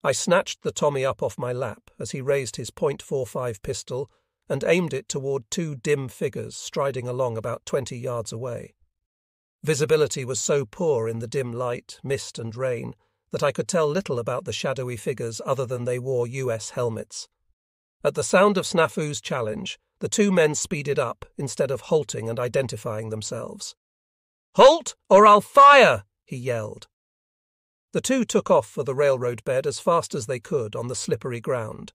I snatched the Tommy up off my lap as he raised his .45 pistol and aimed it toward two dim figures striding along about 20 yards away. Visibility was so poor in the dim light, mist and rain that I could tell little about the shadowy figures other than they wore US helmets. At the sound of Snafu's challenge, the two men speeded up instead of halting and identifying themselves. "Halt, or I'll fire!" he yelled. The two took off for the railroad bed as fast as they could on the slippery ground.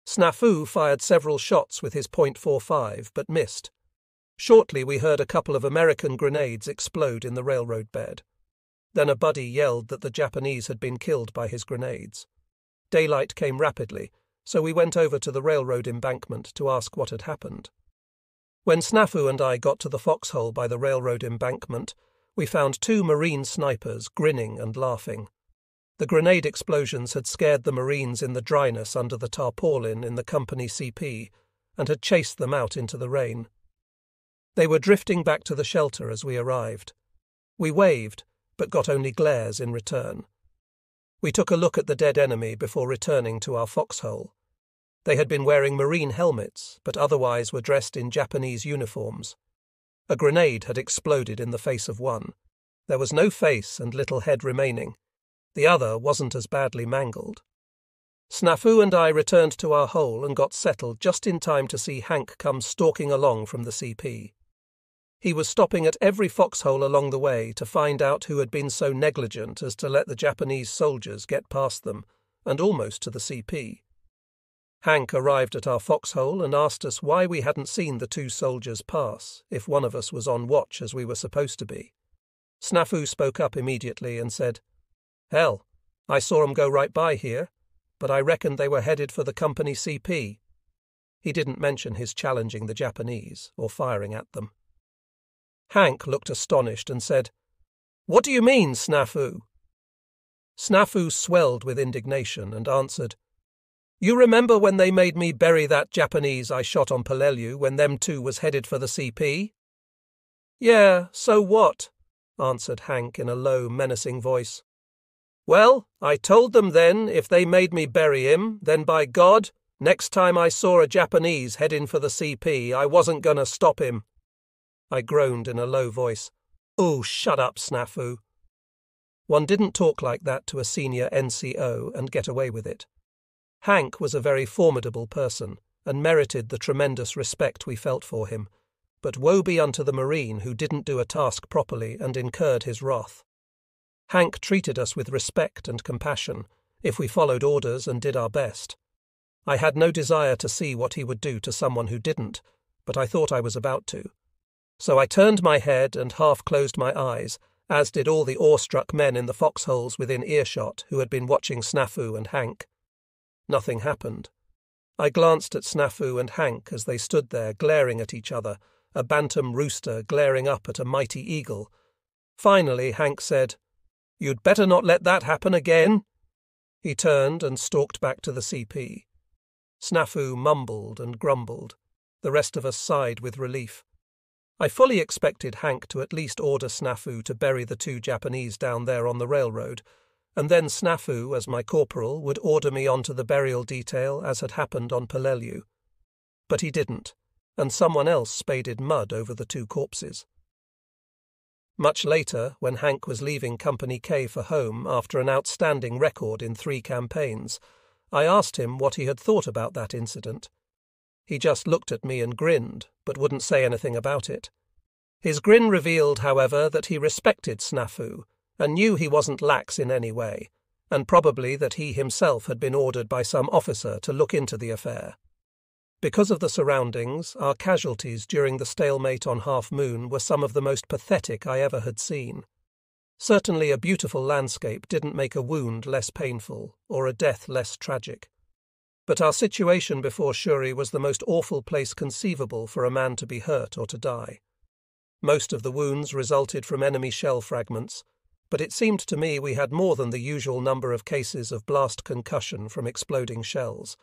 Snafu fired several shots with his .45 but missed. Shortly we heard a couple of American grenades explode in the railroad bed. Then a buddy yelled that the Japanese had been killed by his grenades. Daylight came rapidly, so we went over to the railroad embankment to ask what had happened. When Snafu and I got to the foxhole by the railroad embankment, we found two Marine snipers grinning and laughing. The grenade explosions had scared the Marines in the dryness under the tarpaulin in the company CP and had chased them out into the rain. They were drifting back to the shelter as we arrived. We waved, but got only glares in return. We took a look at the dead enemy before returning to our foxhole. They had been wearing Marine helmets, but otherwise were dressed in Japanese uniforms. A grenade had exploded in the face of one. There was no face and little head remaining. The other wasn't as badly mangled. Snafu and I returned to our hole and got settled just in time to see Hank come stalking along from the CP. He was stopping at every foxhole along the way to find out who had been so negligent as to let the Japanese soldiers get past them, and almost to the CP. Hank arrived at our foxhole and asked us why we hadn't seen the two soldiers pass, if one of us was on watch as we were supposed to be. Snafu spoke up immediately and said, "Hell, I saw 'em go right by here, but I reckoned they were headed for the company CP." He didn't mention his challenging the Japanese or firing at them. Hank looked astonished and said, "What do you mean, Snafu?" Snafu swelled with indignation and answered, "You remember when they made me bury that Japanese I shot on Peleliu when them two was headed for the CP?" "Yeah, so what?" answered Hank in a low, menacing voice. "Well, I told them then if they made me bury him, then by God, next time I saw a Japanese heading for the CP, I wasn't gonna stop him." I groaned in a low voice. "Oh, shut up, Snafu." One didn't talk like that to a senior NCO and get away with it. Hank was a very formidable person and merited the tremendous respect we felt for him, but woe be unto the Marine who didn't do a task properly and incurred his wrath. Hank treated us with respect and compassion if we followed orders and did our best. I had no desire to see what he would do to someone who didn't, but I thought I was about to. So I turned my head and half closed my eyes, as did all the awestruck men in the foxholes within earshot who had been watching Snafu and Hank. Nothing happened. I glanced at Snafu and Hank as they stood there glaring at each other, a bantam rooster glaring up at a mighty eagle. Finally Hank said, "You'd better not let that happen again." He turned and stalked back to the CP. Snafu mumbled and grumbled. The rest of us sighed with relief. I fully expected Hank to at least order Snafu to bury the two Japanese down there on the railroad, and then Snafu, as my corporal, would order me onto the burial detail as had happened on Peleliu. But he didn't, and someone else spaded mud over the two corpses. Much later, when Hank was leaving Company K for home after an outstanding record in 3 campaigns, I asked him what he had thought about that incident. He just looked at me and grinned, but wouldn't say anything about it. His grin revealed, however, that he respected Snafu and knew he wasn't lax in any way, and probably that he himself had been ordered by some officer to look into the affair. Because of the surroundings, our casualties during the stalemate on Half Moon were some of the most pathetic I ever had seen. Certainly a beautiful landscape didn't make a wound less painful or a death less tragic. But our situation before Shuri was the most awful place conceivable for a man to be hurt or to die. Most of the wounds resulted from enemy shell fragments, but it seemed to me we had more than the usual number of cases of blast concussion from exploding shells.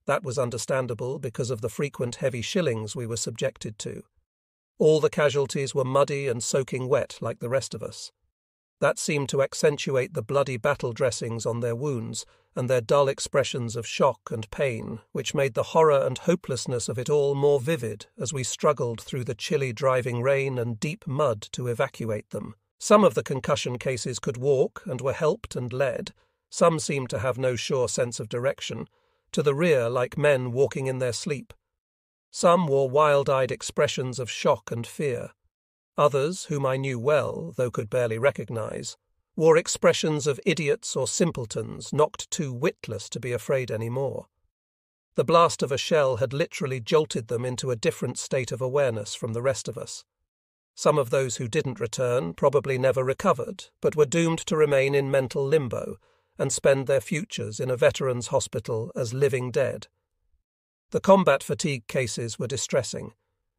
That was understandable because of the frequent heavy shillings we were subjected to. All the casualties were muddy and soaking wet like the rest of us. That seemed to accentuate the bloody battle dressings on their wounds and their dull expressions of shock and pain, which made the horror and hopelessness of it all more vivid as we struggled through the chilly driving rain and deep mud to evacuate them. Some of the concussion cases could walk and were helped and led. Some seemed to have no sure sense of direction, to the rear like men walking in their sleep. Some wore wild-eyed expressions of shock and fear. Others, whom I knew well, though could barely recognize, wore expressions of idiots or simpletons knocked too witless to be afraid any more. The blast of a shell had literally jolted them into a different state of awareness from the rest of us. Some of those who didn't return probably never recovered, but were doomed to remain in mental limbo and spend their futures in a veterans' hospital as living dead. The combat fatigue cases were distressing.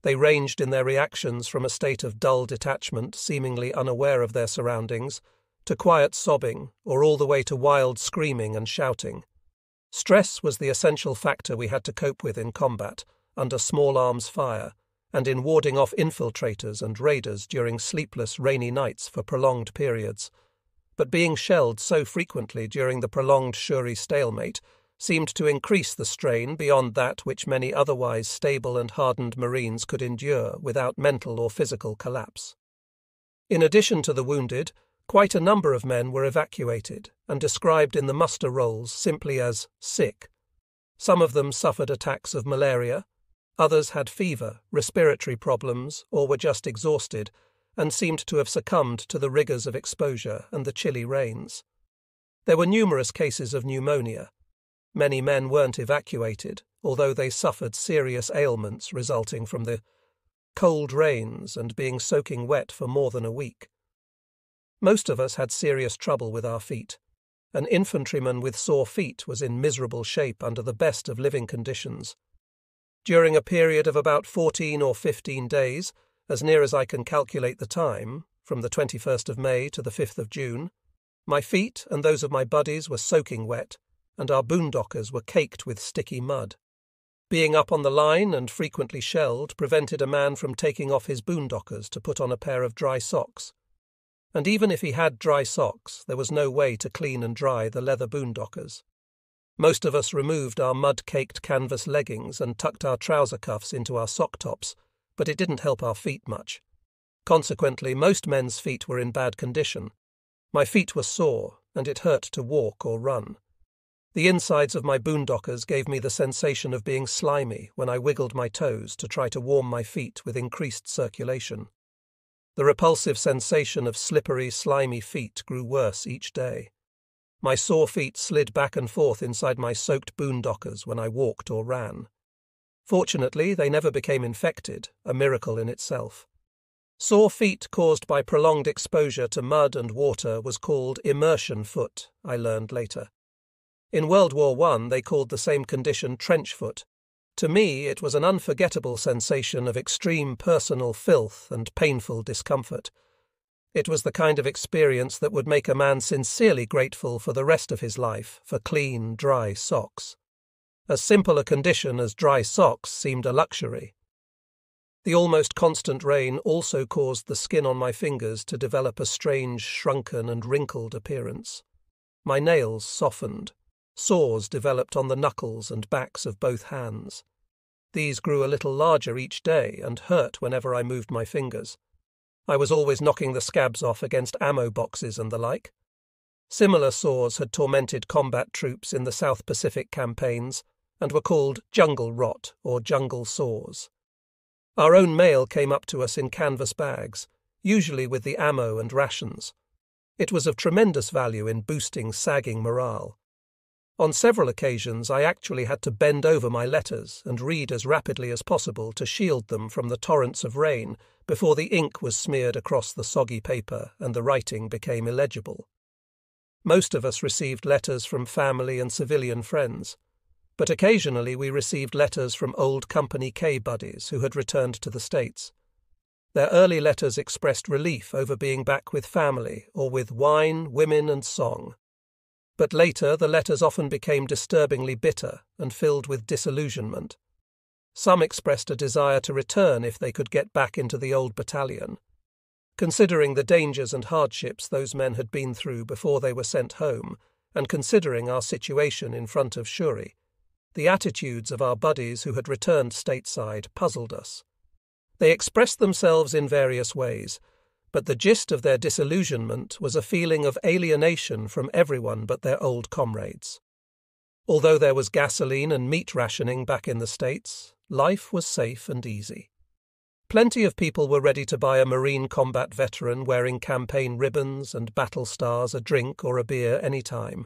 They ranged in their reactions from a state of dull detachment, seemingly unaware of their surroundings, to quiet sobbing, or all the way to wild screaming and shouting. Stress was the essential factor we had to cope with in combat, under small arms fire, and in warding off infiltrators and raiders during sleepless, rainy nights for prolonged periods. But being shelled so frequently during the prolonged Shuri stalemate seemed to increase the strain beyond that which many otherwise stable and hardened Marines could endure without mental or physical collapse. In addition to the wounded, quite a number of men were evacuated and described in the muster rolls simply as sick. Some of them suffered attacks of malaria, others had fever, respiratory problems, or were just exhausted, and seemed to have succumbed to the rigours of exposure and the chilly rains. There were numerous cases of pneumonia. Many men weren't evacuated, although they suffered serious ailments resulting from the cold rains and being soaking wet for more than a week. Most of us had serious trouble with our feet. An infantryman with sore feet was in miserable shape under the best of living conditions. During a period of about 14 or 15 days, as near as I can calculate the time, from the 21st of May to the 5th of June, my feet and those of my buddies were soaking wet, and our boondockers were caked with sticky mud. Being up on the line and frequently shelled prevented a man from taking off his boondockers to put on a pair of dry socks. And even if he had dry socks, there was no way to clean and dry the leather boondockers. Most of us removed our mud-caked canvas leggings and tucked our trouser cuffs into our sock tops, but it didn't help our feet much. Consequently, most men's feet were in bad condition. My feet were sore, and it hurt to walk or run. The insides of my boondockers gave me the sensation of being slimy when I wiggled my toes to try to warm my feet with increased circulation. The repulsive sensation of slippery, slimy feet grew worse each day. My sore feet slid back and forth inside my soaked boondockers when I walked or ran. Fortunately, they never became infected, a miracle in itself. Sore feet caused by prolonged exposure to mud and water was called immersion foot, I learned later. In World War I, they called the same condition trench foot. To me, it was an unforgettable sensation of extreme personal filth and painful discomfort. It was the kind of experience that would make a man sincerely grateful for the rest of his life for clean, dry socks. As simple a condition as dry socks seemed a luxury. The almost constant rain also caused the skin on my fingers to develop a strange, shrunken and wrinkled appearance. My nails softened. Sores developed on the knuckles and backs of both hands. These grew a little larger each day and hurt whenever I moved my fingers. I was always knocking the scabs off against ammo boxes and the like. Similar sores had tormented combat troops in the South Pacific campaigns and were called jungle rot or jungle sores. Our own mail came up to us in canvas bags, usually with the ammo and rations. It was of tremendous value in boosting sagging morale. On several occasions I actually had to bend over my letters and read as rapidly as possible to shield them from the torrents of rain before the ink was smeared across the soggy paper and the writing became illegible. Most of us received letters from family and civilian friends, but occasionally we received letters from old Company K buddies who had returned to the States. Their early letters expressed relief over being back with family or with wine, women and song. But later the letters often became disturbingly bitter and filled with disillusionment. Some expressed a desire to return if they could get back into the old battalion. Considering the dangers and hardships those men had been through before they were sent home, and considering our situation in front of Shuri, the attitudes of our buddies who had returned stateside puzzled us. They expressed themselves in various ways, but the gist of their disillusionment was a feeling of alienation from everyone but their old comrades. Although there was gasoline and meat rationing back in the States, life was safe and easy. Plenty of people were ready to buy a Marine combat veteran wearing campaign ribbons and battle stars a drink or a beer any time.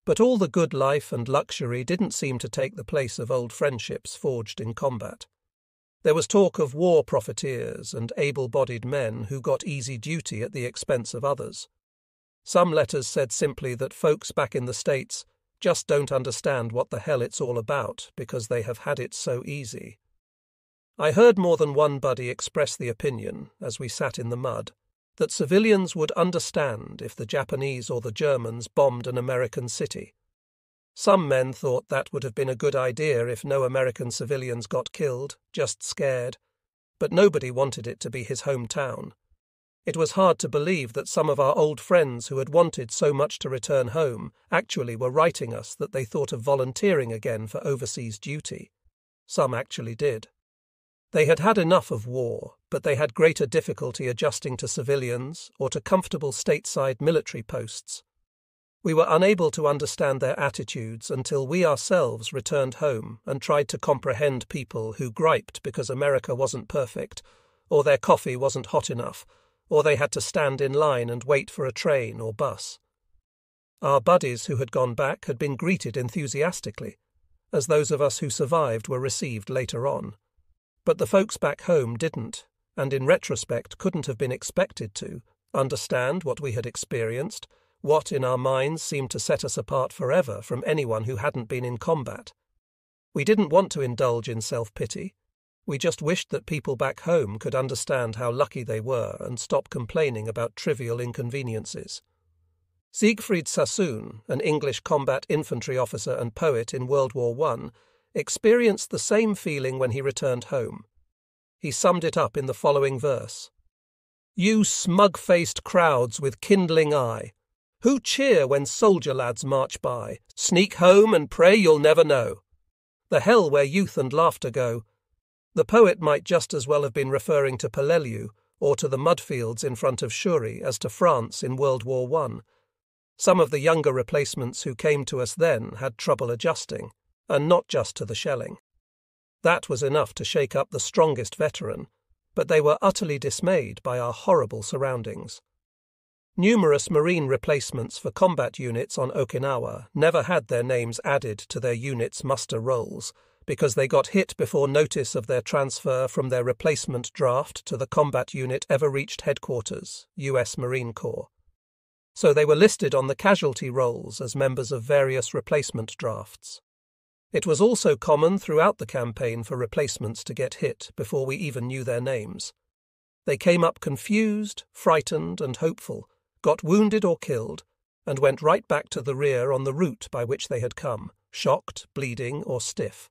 But all the good life and luxury didn't seem to take the place of old friendships forged in combat. There was talk of war profiteers and able-bodied men who got easy duty at the expense of others. Some letters said simply that folks back in the States just don't understand what the hell it's all about because they have had it so easy. I heard more than one buddy express the opinion, as we sat in the mud, that civilians would understand if the Japanese or the Germans bombed an American city. Some men thought that would have been a good idea if no American civilians got killed, just scared, but nobody wanted it to be his hometown. It was hard to believe that some of our old friends who had wanted so much to return home actually were writing us that they thought of volunteering again for overseas duty. Some actually did. They had had enough of war, but they had greater difficulty adjusting to civilians or to comfortable stateside military posts. We were unable to understand their attitudes until we ourselves returned home and tried to comprehend people who griped because America wasn't perfect, or their coffee wasn't hot enough, or they had to stand in line and wait for a train or bus. Our buddies who had gone back had been greeted enthusiastically, as those of us who survived were received later on. But the folks back home didn't, and in retrospect couldn't have been expected to, understand what we had experienced, what in our minds seemed to set us apart forever from anyone who hadn't been in combat. We didn't want to indulge in self-pity. We just wished that people back home could understand how lucky they were and stop complaining about trivial inconveniences. Siegfried Sassoon, an English combat infantry officer and poet in World War I, experienced the same feeling when he returned home. He summed it up in the following verse: "You smug-faced crowds with kindling eye, who cheer when soldier lads march by, sneak home and pray you'll never know. The hell where youth and laughter go." The poet might just as well have been referring to Peleliu or to the mudfields in front of Shuri as to France in World War I. Some of the younger replacements who came to us then had trouble adjusting, and not just to the shelling. That was enough to shake up the strongest veteran, but they were utterly dismayed by our horrible surroundings. Numerous Marine replacements for combat units on Okinawa never had their names added to their units' muster rolls because they got hit before notice of their transfer from their replacement draft to the combat unit ever reached headquarters, U.S. Marine Corps. So they were listed on the casualty rolls as members of various replacement drafts. It was also common throughout the campaign for replacements to get hit before we even knew their names. They came up confused, frightened, and hopeful, got wounded or killed, and went right back to the rear on the route by which they had come, shocked, bleeding, or stiff.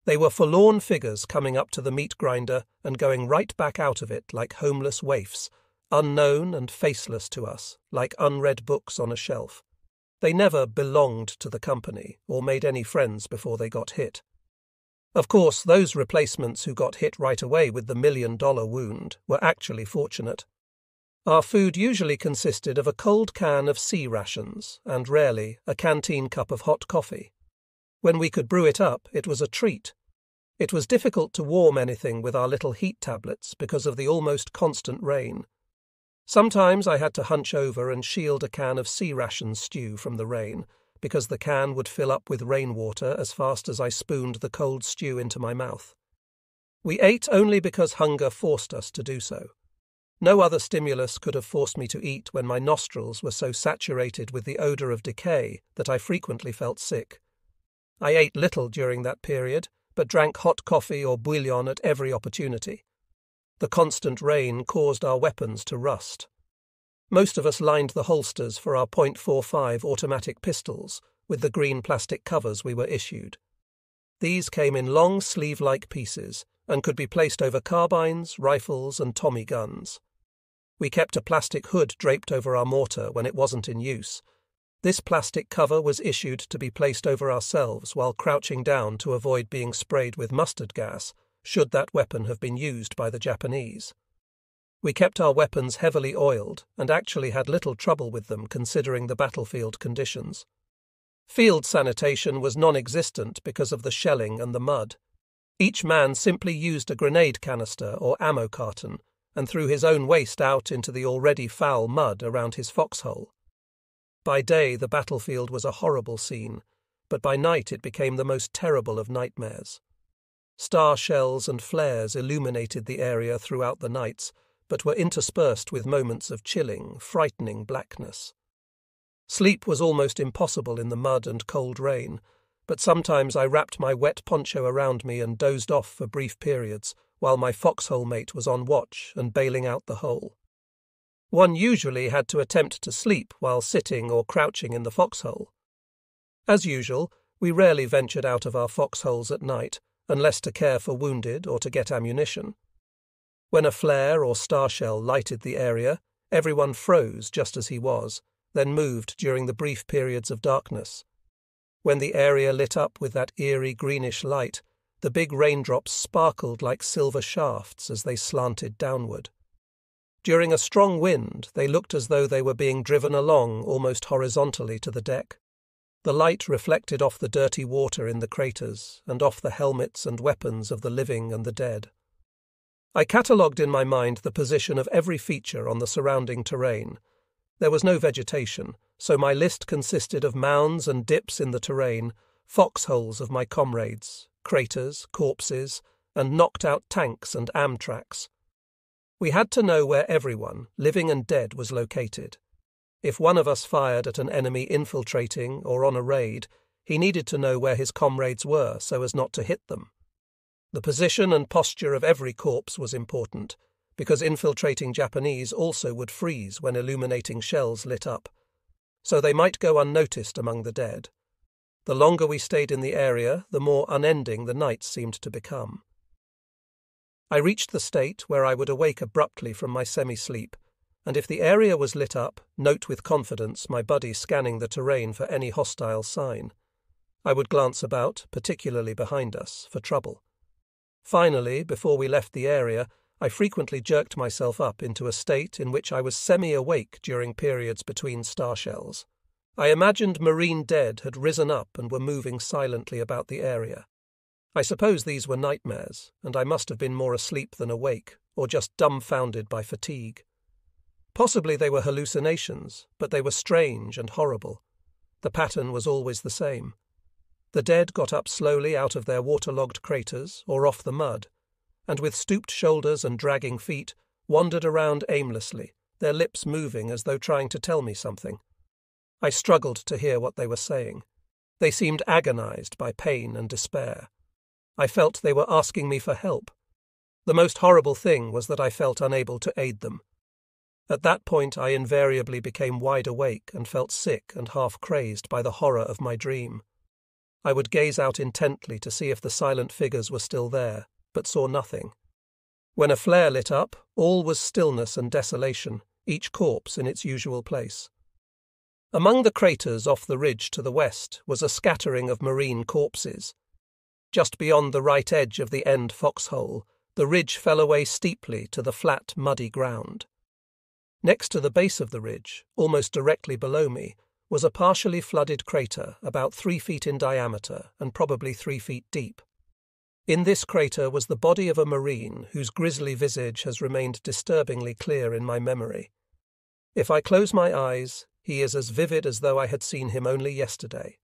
They were forlorn figures coming up to the meat grinder and going right back out of it like homeless waifs, unknown and faceless to us, like unread books on a shelf. They never belonged to the company or made any friends before they got hit. Of course, those replacements who got hit right away with the $1 million wound were actually fortunate. Our food usually consisted of a cold can of sea rations and, rarely, a canteen cup of hot coffee. When we could brew it up, it was a treat. It was difficult to warm anything with our little heat tablets because of the almost constant rain. Sometimes I had to hunch over and shield a can of sea ration stew from the rain, because the can would fill up with rainwater as fast as I spooned the cold stew into my mouth. We ate only because hunger forced us to do so. No other stimulus could have forced me to eat when my nostrils were so saturated with the odour of decay that I frequently felt sick. I ate little during that period, but drank hot coffee or bouillon at every opportunity. The constant rain caused our weapons to rust. Most of us lined the holsters for our .45 automatic pistols with the green plastic covers we were issued. These came in long sleeve-like pieces and could be placed over carbines, rifles, and Tommy guns. We kept a plastic hood draped over our mortar when it wasn't in use. This plastic cover was issued to be placed over ourselves while crouching down to avoid being sprayed with mustard gas, should that weapon have been used by the Japanese. We kept our weapons heavily oiled and actually had little trouble with them considering the battlefield conditions. Field sanitation was non-existent because of the shelling and the mud. Each man simply used a grenade canister or ammo carton and threw his own waste out into the already foul mud around his foxhole. By day the battlefield was a horrible scene, but by night it became the most terrible of nightmares. Star shells and flares illuminated the area throughout the nights, but were interspersed with moments of chilling, frightening blackness. Sleep was almost impossible in the mud and cold rain, but sometimes I wrapped my wet poncho around me and dozed off for brief periods, while my foxhole mate was on watch and bailing out the hole. One usually had to attempt to sleep while sitting or crouching in the foxhole. As usual, we rarely ventured out of our foxholes at night, unless to care for wounded or to get ammunition. When a flare or star shell lighted the area, everyone froze just as he was, then moved during the brief periods of darkness. When the area lit up with that eerie greenish light, the big raindrops sparkled like silver shafts as they slanted downward. During a strong wind, they looked as though they were being driven along almost horizontally to the deck. The light reflected off the dirty water in the craters and off the helmets and weapons of the living and the dead. I catalogued in my mind the position of every feature on the surrounding terrain. There was no vegetation, so my list consisted of mounds and dips in the terrain, foxholes of my comrades, craters, corpses, and knocked-out tanks and Amtraks. We had to know where everyone, living and dead, was located. If one of us fired at an enemy infiltrating or on a raid, he needed to know where his comrades were so as not to hit them. The position and posture of every corpse was important, because infiltrating Japanese also would freeze when illuminating shells lit up, so they might go unnoticed among the dead. The longer we stayed in the area, the more unending the nights seemed to become. I reached the state where I would awake abruptly from my semi-sleep, and if the area was lit up, note with confidence my buddy scanning the terrain for any hostile sign. I would glance about, particularly behind us, for trouble. Finally, before we left the area, I frequently jerked myself up into a state in which I was semi-awake during periods between star shells. I imagined marine dead had risen up and were moving silently about the area. I suppose these were nightmares, and I must have been more asleep than awake, or just dumbfounded by fatigue. Possibly they were hallucinations, but they were strange and horrible. The pattern was always the same. The dead got up slowly out of their waterlogged craters or off the mud, and with stooped shoulders and dragging feet, wandered around aimlessly, their lips moving as though trying to tell me something. I struggled to hear what they were saying. They seemed agonized by pain and despair. I felt they were asking me for help. The most horrible thing was that I felt unable to aid them. At that point I invariably became wide awake and felt sick and half-crazed by the horror of my dream. I would gaze out intently to see if the silent figures were still there, but saw nothing. When a flare lit up, all was stillness and desolation, each corpse in its usual place. Among the craters off the ridge to the west was a scattering of marine corpses. Just beyond the right edge of the end foxhole, the ridge fell away steeply to the flat, muddy ground. Next to the base of the ridge, almost directly below me, was a partially flooded crater about 3 feet in diameter and probably 3 feet deep. In this crater was the body of a marine whose grisly visage has remained disturbingly clear in my memory. If I close my eyes, he is as vivid as though I had seen him only yesterday.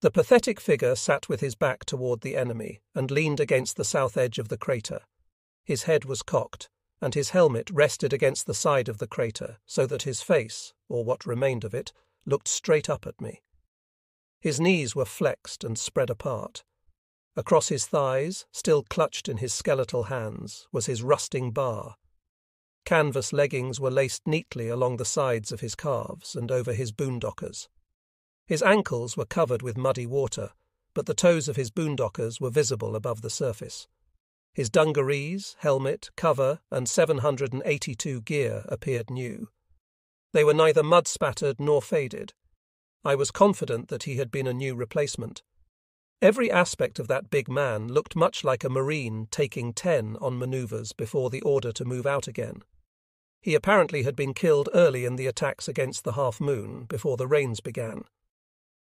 The pathetic figure sat with his back toward the enemy and leaned against the south edge of the crater. His head was cocked, and his helmet rested against the side of the crater so that his face, or what remained of it, looked straight up at me. His knees were flexed and spread apart. Across his thighs, still clutched in his skeletal hands, was his rusting bar. Canvas leggings were laced neatly along the sides of his calves and over his boondockers. His ankles were covered with muddy water, but the toes of his boondockers were visible above the surface. His dungarees, helmet, cover, and 782 gear appeared new. They were neither mud-spattered nor faded. I was confident that he had been a new replacement. Every aspect of that big man looked much like a Marine taking 10 on manoeuvres before the order to move out again. He apparently had been killed early in the attacks against the Half Moon, before the rains began.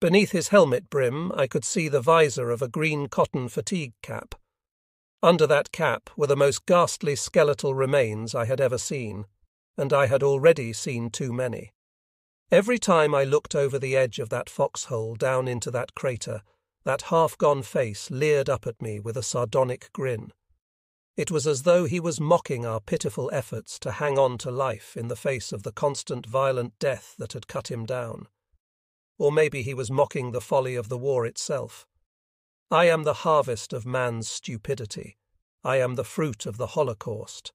Beneath his helmet brim I could see the visor of a green cotton fatigue cap. Under that cap were the most ghastly skeletal remains I had ever seen, and I had already seen too many. Every time I looked over the edge of that foxhole down into that crater, that half-gone face leered up at me with a sardonic grin. It was as though he was mocking our pitiful efforts to hang on to life in the face of the constant violent death that had cut him down. Or maybe he was mocking the folly of the war itself. I am the harvest of man's stupidity. I am the fruit of the Holocaust.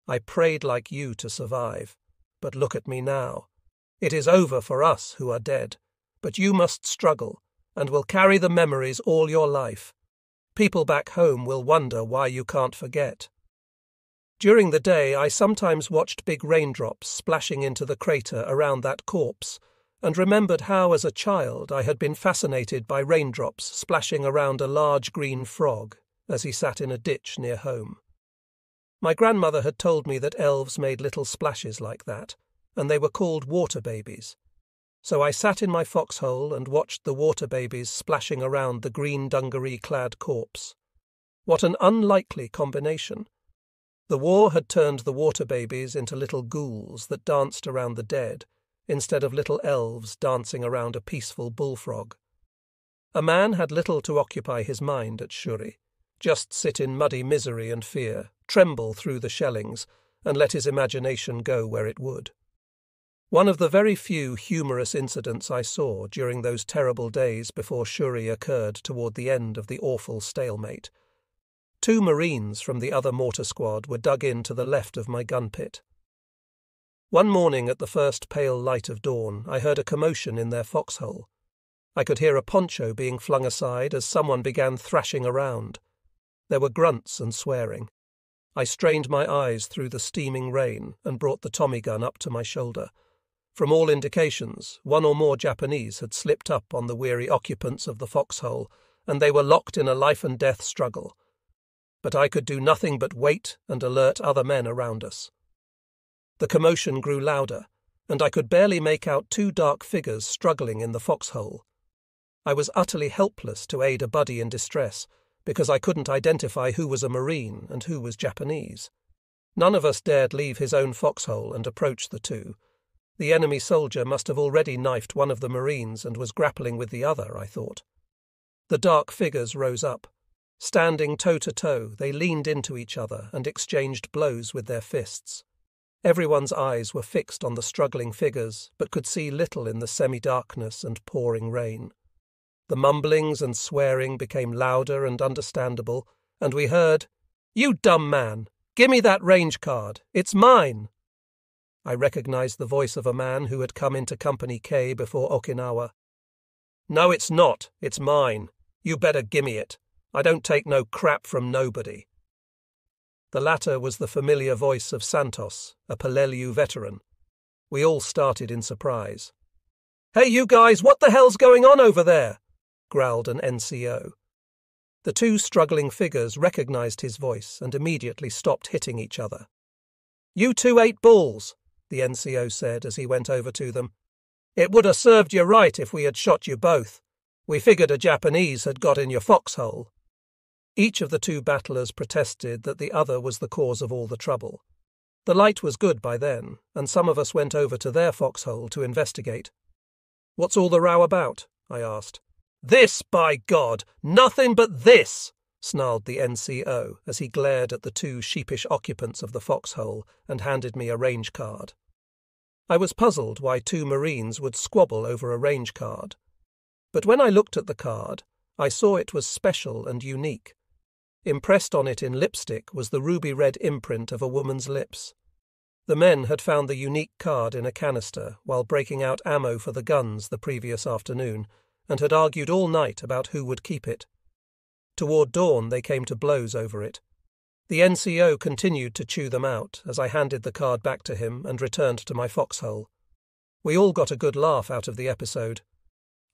I prayed like you to survive, but look at me now. It is over for us who are dead, but you must struggle, and will carry the memories all your life. People back home will wonder why you can't forget. During the day I sometimes watched big raindrops splashing into the crater around that corpse, and remembered how as a child I had been fascinated by raindrops splashing around a large green frog as he sat in a ditch near home. My grandmother had told me that elves made little splashes like that, and they were called water babies. So I sat in my foxhole and watched the water babies splashing around the green dungaree-clad corpse. What an unlikely combination! The war had turned the water babies into little ghouls that danced around the dead, instead of little elves dancing around a peaceful bullfrog. A man had little to occupy his mind at Shuri, just sit in muddy misery and fear, tremble through the shellings, and let his imagination go where it would. One of the very few humorous incidents I saw during those terrible days before Shuri occurred toward the end of the awful stalemate. 2 Marines from the other mortar squad were dug in to the left of my gun pit. One morning at the first pale light of dawn, I heard a commotion in their foxhole. I could hear a poncho being flung aside as someone began thrashing around. There were grunts and swearing. I strained my eyes through the steaming rain and brought the Tommy gun up to my shoulder. From all indications, 1 or more Japanese had slipped up on the weary occupants of the foxhole, and they were locked in a life-and-death struggle. But I could do nothing but wait and alert other men around us. The commotion grew louder, and I could barely make out 2 dark figures struggling in the foxhole. I was utterly helpless to aid a buddy in distress, because I couldn't identify who was a Marine and who was Japanese. None of us dared leave his own foxhole and approach the 2. The enemy soldier must have already knifed one of the Marines and was grappling with the other, I thought. The dark figures rose up. Standing toe-to-toe, they leaned into each other and exchanged blows with their fists. Everyone's eyes were fixed on the struggling figures, but could see little in the semi-darkness and pouring rain. The mumblings and swearing became louder and understandable, and we heard, "You dumb man! Give me that range card! It's mine!" I recognized the voice of a man who had come into Company K before Okinawa. "No, it's not. It's mine. You better gimme it. I don't take no crap from nobody." The latter was the familiar voice of Santos, a Peleliu veteran. We all started in surprise. "Hey, you guys, what the hell's going on over there?" growled an NCO. The 2 struggling figures recognized his voice and immediately stopped hitting each other. "You 2 ate bulls," the NCO said as he went over to them. "It would have served you right if we had shot you both. We figured a Japanese had got in your foxhole." Each of the 2 battlers protested that the other was the cause of all the trouble. The light was good by then, and some of us went over to their foxhole to investigate. "What's all the row about?" I asked. "This, by God! Nothing but this!" snarled the NCO as he glared at the 2 sheepish occupants of the foxhole and handed me a range card. I was puzzled why 2 Marines would squabble over a range card. But when I looked at the card, I saw it was special and unique. Impressed on it in lipstick was the ruby-red imprint of a woman's lips. The men had found the unique card in a canister while breaking out ammo for the guns the previous afternoon, and had argued all night about who would keep it. Toward dawn they came to blows over it. The NCO continued to chew them out as I handed the card back to him and returned to my foxhole. We all got a good laugh out of the episode.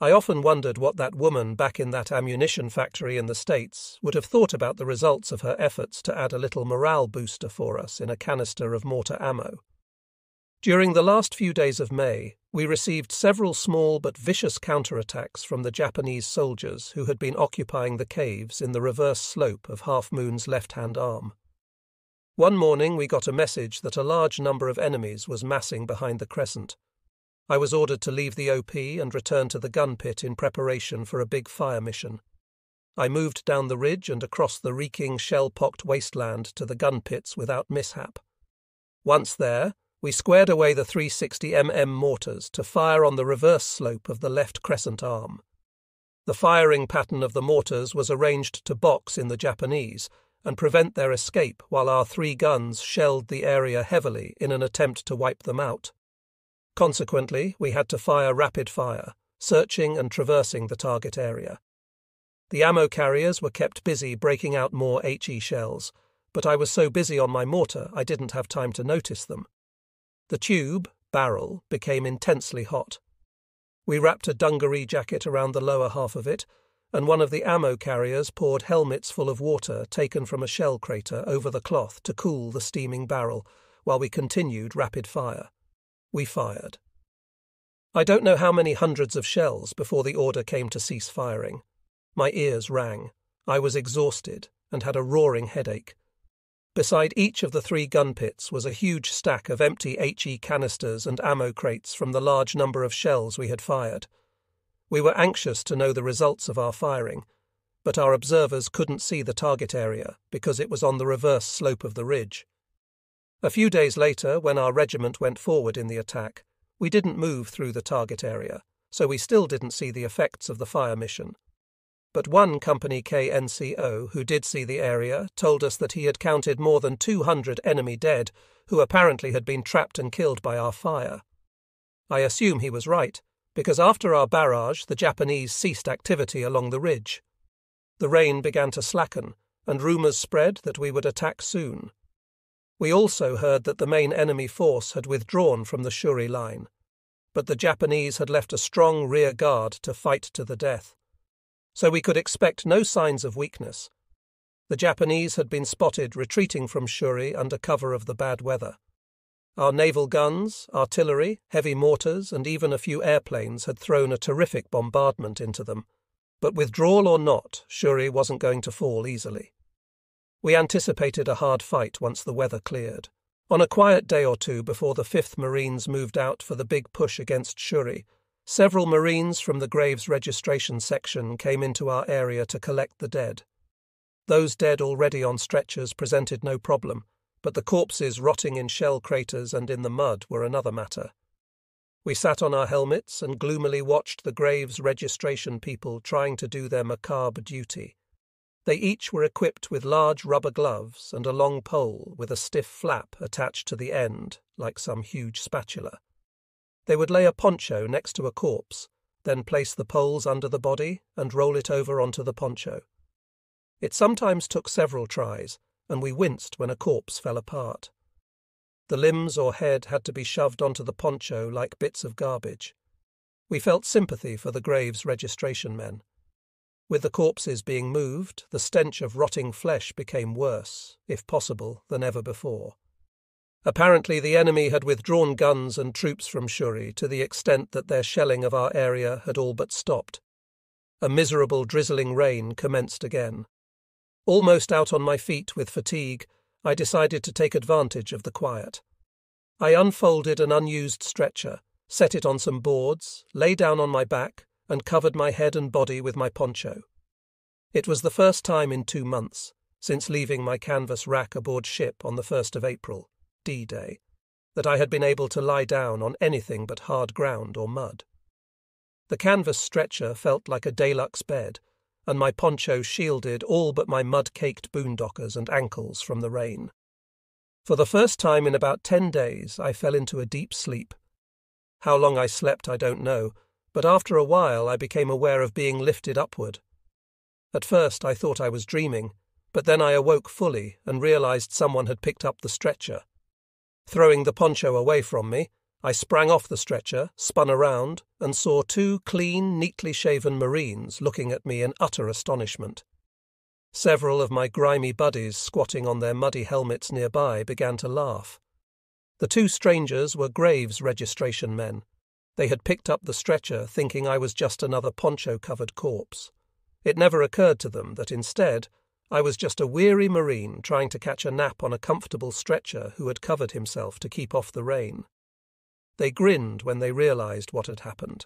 I often wondered what that woman back in that ammunition factory in the States would have thought about the results of her efforts to add a little morale booster for us in a canister of mortar ammo. During the last few days of May, we received several small but vicious counterattacks from the Japanese soldiers who had been occupying the caves in the reverse slope of Half Moon's left-hand arm. One morning we got a message that a large number of enemies was massing behind the crescent. I was ordered to leave the OP and return to the gun pit in preparation for a big fire mission. I moved down the ridge and across the reeking, shell-pocked wasteland to the gun pits without mishap. Once there, we squared away the 360mm mortars to fire on the reverse slope of the left crescent arm. The firing pattern of the mortars was arranged to box in the Japanese and prevent their escape while our 3 guns shelled the area heavily in an attempt to wipe them out. Consequently, we had to fire rapid fire, searching and traversing the target area. The ammo carriers were kept busy breaking out more HE shells, but I was so busy on my mortar I didn't have time to notice them. The tube, barrel, became intensely hot. We wrapped a dungaree jacket around the lower half of it, and one of the ammo carriers poured helmets full of water taken from a shell crater over the cloth to cool the steaming barrel, while we continued rapid fire. We fired. I don't know how many hundreds of shells before the order came to cease firing. My ears rang. I was exhausted and had a roaring headache. Beside each of the 3 gun pits was a huge stack of empty HE canisters and ammo crates from the large number of shells we had fired. We were anxious to know the results of our firing, but our observers couldn't see the target area because it was on the reverse slope of the ridge. A few days later, when our regiment went forward in the attack, we didn't move through the target area, so we still didn't see the effects of the fire mission. But one Company K NCO who did see the area told us that he had counted more than 200 enemy dead who apparently had been trapped and killed by our fire. I assume he was right, because after our barrage the Japanese ceased activity along the ridge. The rain began to slacken, and rumours spread that we would attack soon. We also heard that the main enemy force had withdrawn from the Shuri line, but the Japanese had left a strong rear guard to fight to the death. So we could expect no signs of weakness. The Japanese had been spotted retreating from Shuri under cover of the bad weather. Our naval guns, artillery, heavy mortars, and even a few airplanes had thrown a terrific bombardment into them, but withdrawal or not, Shuri wasn't going to fall easily. We anticipated a hard fight once the weather cleared. On a quiet day or two before the 5th Marines moved out for the big push against Shuri, several Marines from the Graves Registration Section came into our area to collect the dead. Those dead already on stretchers presented no problem, but the corpses rotting in shell craters and in the mud were another matter. We sat on our helmets and gloomily watched the Graves Registration people trying to do their macabre duty. They each were equipped with large rubber gloves and a long pole with a stiff flap attached to the end, like some huge spatula. They would lay a poncho next to a corpse, then place the poles under the body and roll it over onto the poncho. It sometimes took several tries, and we winced when a corpse fell apart. The limbs or head had to be shoved onto the poncho like bits of garbage. We felt sympathy for the Graves Registration men. With the corpses being moved, the stench of rotting flesh became worse, if possible, than ever before. Apparently the enemy had withdrawn guns and troops from Shuri to the extent that their shelling of our area had all but stopped. A miserable drizzling rain commenced again. Almost out on my feet with fatigue, I decided to take advantage of the quiet. I unfolded an unused stretcher, set it on some boards, lay down on my back, and covered my head and body with my poncho. It was the first time in 2 months, since leaving my canvas rack aboard ship on the 1st of April, D-Day, that I had been able to lie down on anything but hard ground or mud. The canvas stretcher felt like a deluxe bed, and my poncho shielded all but my mud-caked boondockers and ankles from the rain. For the first time in about 10 days I fell into a deep sleep. How long I slept I don't know, but after a while I became aware of being lifted upward. At first I thought I was dreaming, but then I awoke fully and realized someone had picked up the stretcher. Throwing the poncho away from me, I sprang off the stretcher, spun around, and saw two clean, neatly shaven Marines looking at me in utter astonishment. Several of my grimy buddies squatting on their muddy helmets nearby began to laugh. The two strangers were Graves registration men. They had picked up the stretcher thinking I was just another poncho-covered corpse. It never occurred to them that instead I was just a weary Marine trying to catch a nap on a comfortable stretcher who had covered himself to keep off the rain. They grinned when they realized what had happened.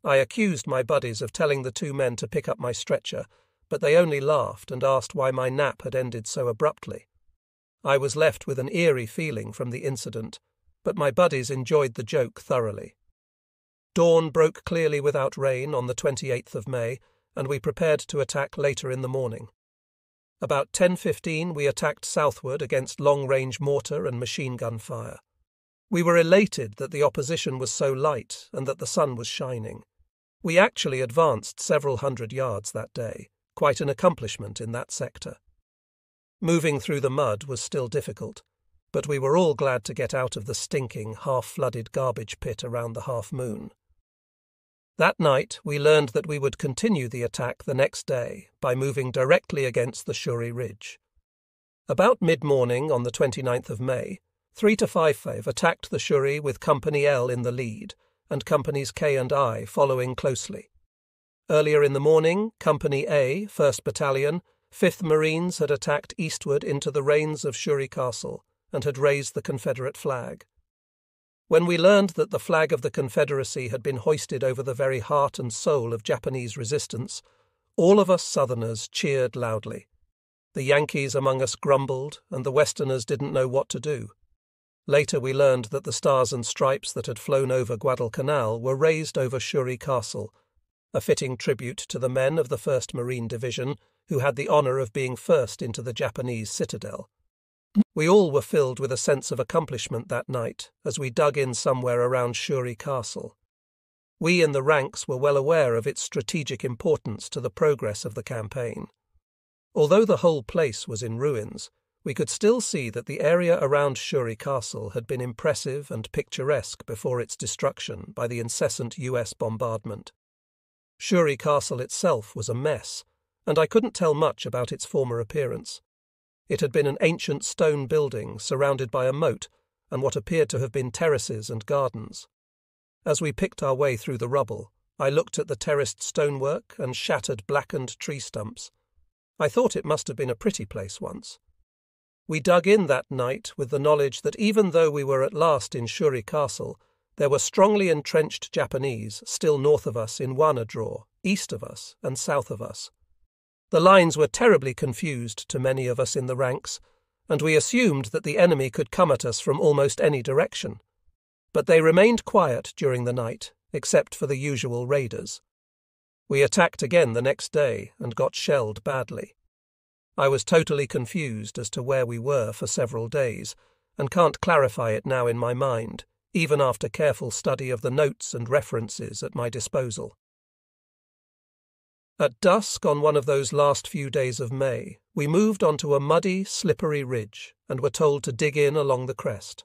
I accused my buddies of telling the two men to pick up my stretcher, but they only laughed and asked why my nap had ended so abruptly. I was left with an eerie feeling from the incident, but my buddies enjoyed the joke thoroughly. Dawn broke clearly without rain on the 28th of May, and we prepared to attack later in the morning. About 10:15 we attacked southward against long-range mortar and machine gun fire. We were elated that the opposition was so light and that the sun was shining. We actually advanced several hundred yards that day, quite an accomplishment in that sector. Moving through the mud was still difficult, but we were all glad to get out of the stinking, half-flooded garbage pit around the half-moon. That night we learned that we would continue the attack the next day by moving directly against the Shuri Ridge. About mid-morning on the 29th of May, 3 to 5 attacked the Shuri with Company L in the lead and Companies K and I following closely. Earlier in the morning, Company A, 1st Battalion, 5th Marines had attacked eastward into the rains of Shuri Castle and had raised the Confederate flag. When we learned that the flag of the Confederacy had been hoisted over the very heart and soul of Japanese resistance, all of us Southerners cheered loudly. The Yankees among us grumbled, and the Westerners didn't know what to do. Later we learned that the stars and stripes that had flown over Guadalcanal were raised over Shuri Castle, a fitting tribute to the men of the 1st Marine Division who had the honour of being first into the Japanese citadel. We all were filled with a sense of accomplishment that night as we dug in somewhere around Shuri Castle. We in the ranks were well aware of its strategic importance to the progress of the campaign. Although the whole place was in ruins, we could still see that the area around Shuri Castle had been impressive and picturesque before its destruction by the incessant US bombardment. Shuri Castle itself was a mess, and I couldn't tell much about its former appearance. It had been an ancient stone building surrounded by a moat and what appeared to have been terraces and gardens. As we picked our way through the rubble, I looked at the terraced stonework and shattered blackened tree stumps. I thought it must have been a pretty place once. We dug in that night with the knowledge that even though we were at last in Shuri Castle, there were strongly entrenched Japanese still north of us in Wanadraw, east of us and south of us. The lines were terribly confused to many of us in the ranks, and we assumed that the enemy could come at us from almost any direction. But they remained quiet during the night, except for the usual raiders. We attacked again the next day and got shelled badly. I was totally confused as to where we were for several days, and can't clarify it now in my mind, even after careful study of the notes and references at my disposal. At dusk on one of those last few days of May, we moved onto a muddy, slippery ridge and were told to dig in along the crest.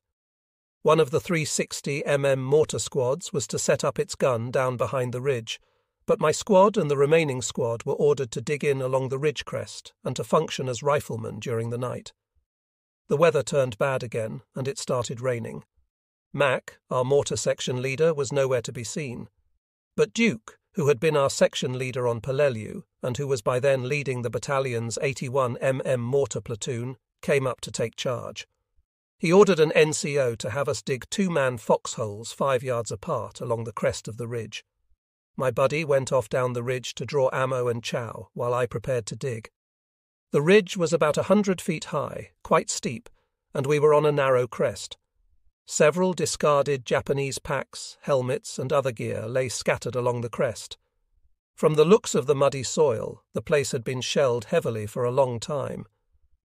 One of the 360 mm mortar squads was to set up its gun down behind the ridge, but my squad and the remaining squad were ordered to dig in along the ridge crest and to function as riflemen during the night. The weather turned bad again, and it started raining. Mac, our mortar section leader, was nowhere to be seen. But Duke, who had been our section leader on Peleliu, and who was by then leading the battalion's 81 mm mortar platoon, came up to take charge. He ordered an NCO to have us dig 2-man foxholes 5 yards apart along the crest of the ridge. My buddy went off down the ridge to draw ammo and chow while I prepared to dig. The ridge was about 100 feet high, quite steep, and we were on a narrow crest. Several discarded Japanese packs, helmets, and other gear lay scattered along the crest. From the looks of the muddy soil, the place had been shelled heavily for a long time.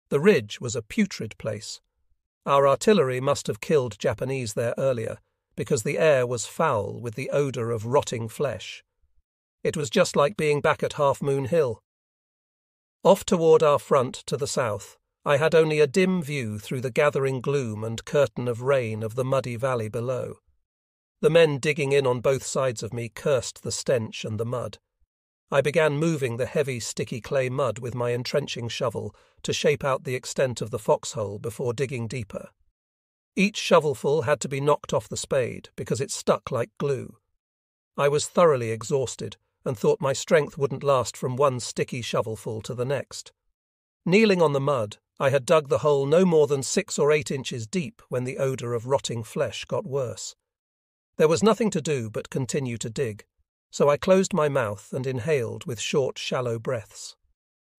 The ridge was a putrid place. Our artillery must have killed Japanese there earlier, because the air was foul with the odour of rotting flesh. It was just like being back at Half Moon Hill. Off toward our front to the south, I had only a dim view through the gathering gloom and curtain of rain of the muddy valley below. The men digging in on both sides of me cursed the stench and the mud. I began moving the heavy, sticky clay mud with my entrenching shovel to shape out the extent of the foxhole before digging deeper. Each shovelful had to be knocked off the spade because it stuck like glue. I was thoroughly exhausted and thought my strength wouldn't last from one sticky shovelful to the next. Kneeling on the mud, I had dug the hole no more than 6 or 8 inches deep when the odour of rotting flesh got worse. There was nothing to do but continue to dig, so I closed my mouth and inhaled with short, shallow breaths.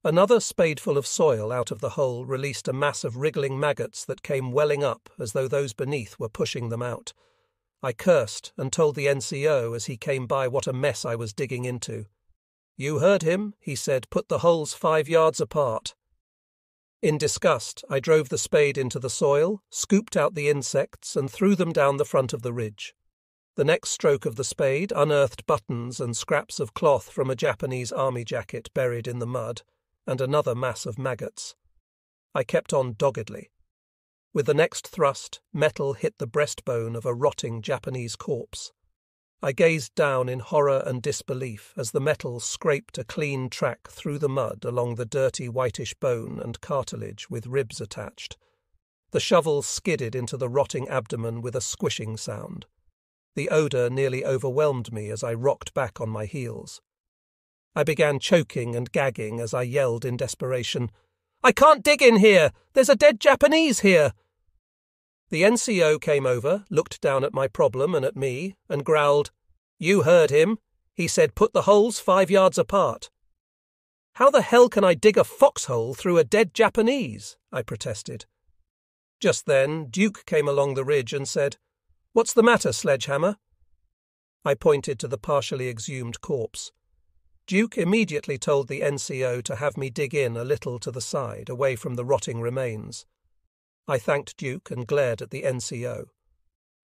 Another spadeful of soil out of the hole released a mass of wriggling maggots that came welling up as though those beneath were pushing them out. I cursed and told the NCO as he came by what a mess I was digging into. "You heard him," he said, "put the holes 5 yards apart." In disgust, I drove the spade into the soil, scooped out the insects and threw them down the front of the ridge. The next stroke of the spade unearthed buttons and scraps of cloth from a Japanese army jacket buried in the mud, and another mass of maggots. I kept on doggedly. With the next thrust, metal hit the breastbone of a rotting Japanese corpse. I gazed down in horror and disbelief as the metal scraped a clean track through the mud along the dirty whitish bone and cartilage with ribs attached. The shovel skidded into the rotting abdomen with a squishing sound. The odour nearly overwhelmed me as I rocked back on my heels. I began choking and gagging as I yelled in desperation, "I can't dig in here! There's a dead Japanese here!" The NCO came over, looked down at my problem and at me, and growled, "You heard him. He said put the holes 5 yards apart." "How the hell can I dig a foxhole through a dead Japanese?" I protested. Just then, Duke came along the ridge and said, "What's the matter, Sledgehammer?" I pointed to the partially exhumed corpse. Duke immediately told the NCO to have me dig in a little to the side, away from the rotting remains. I thanked Duke and glared at the NCO.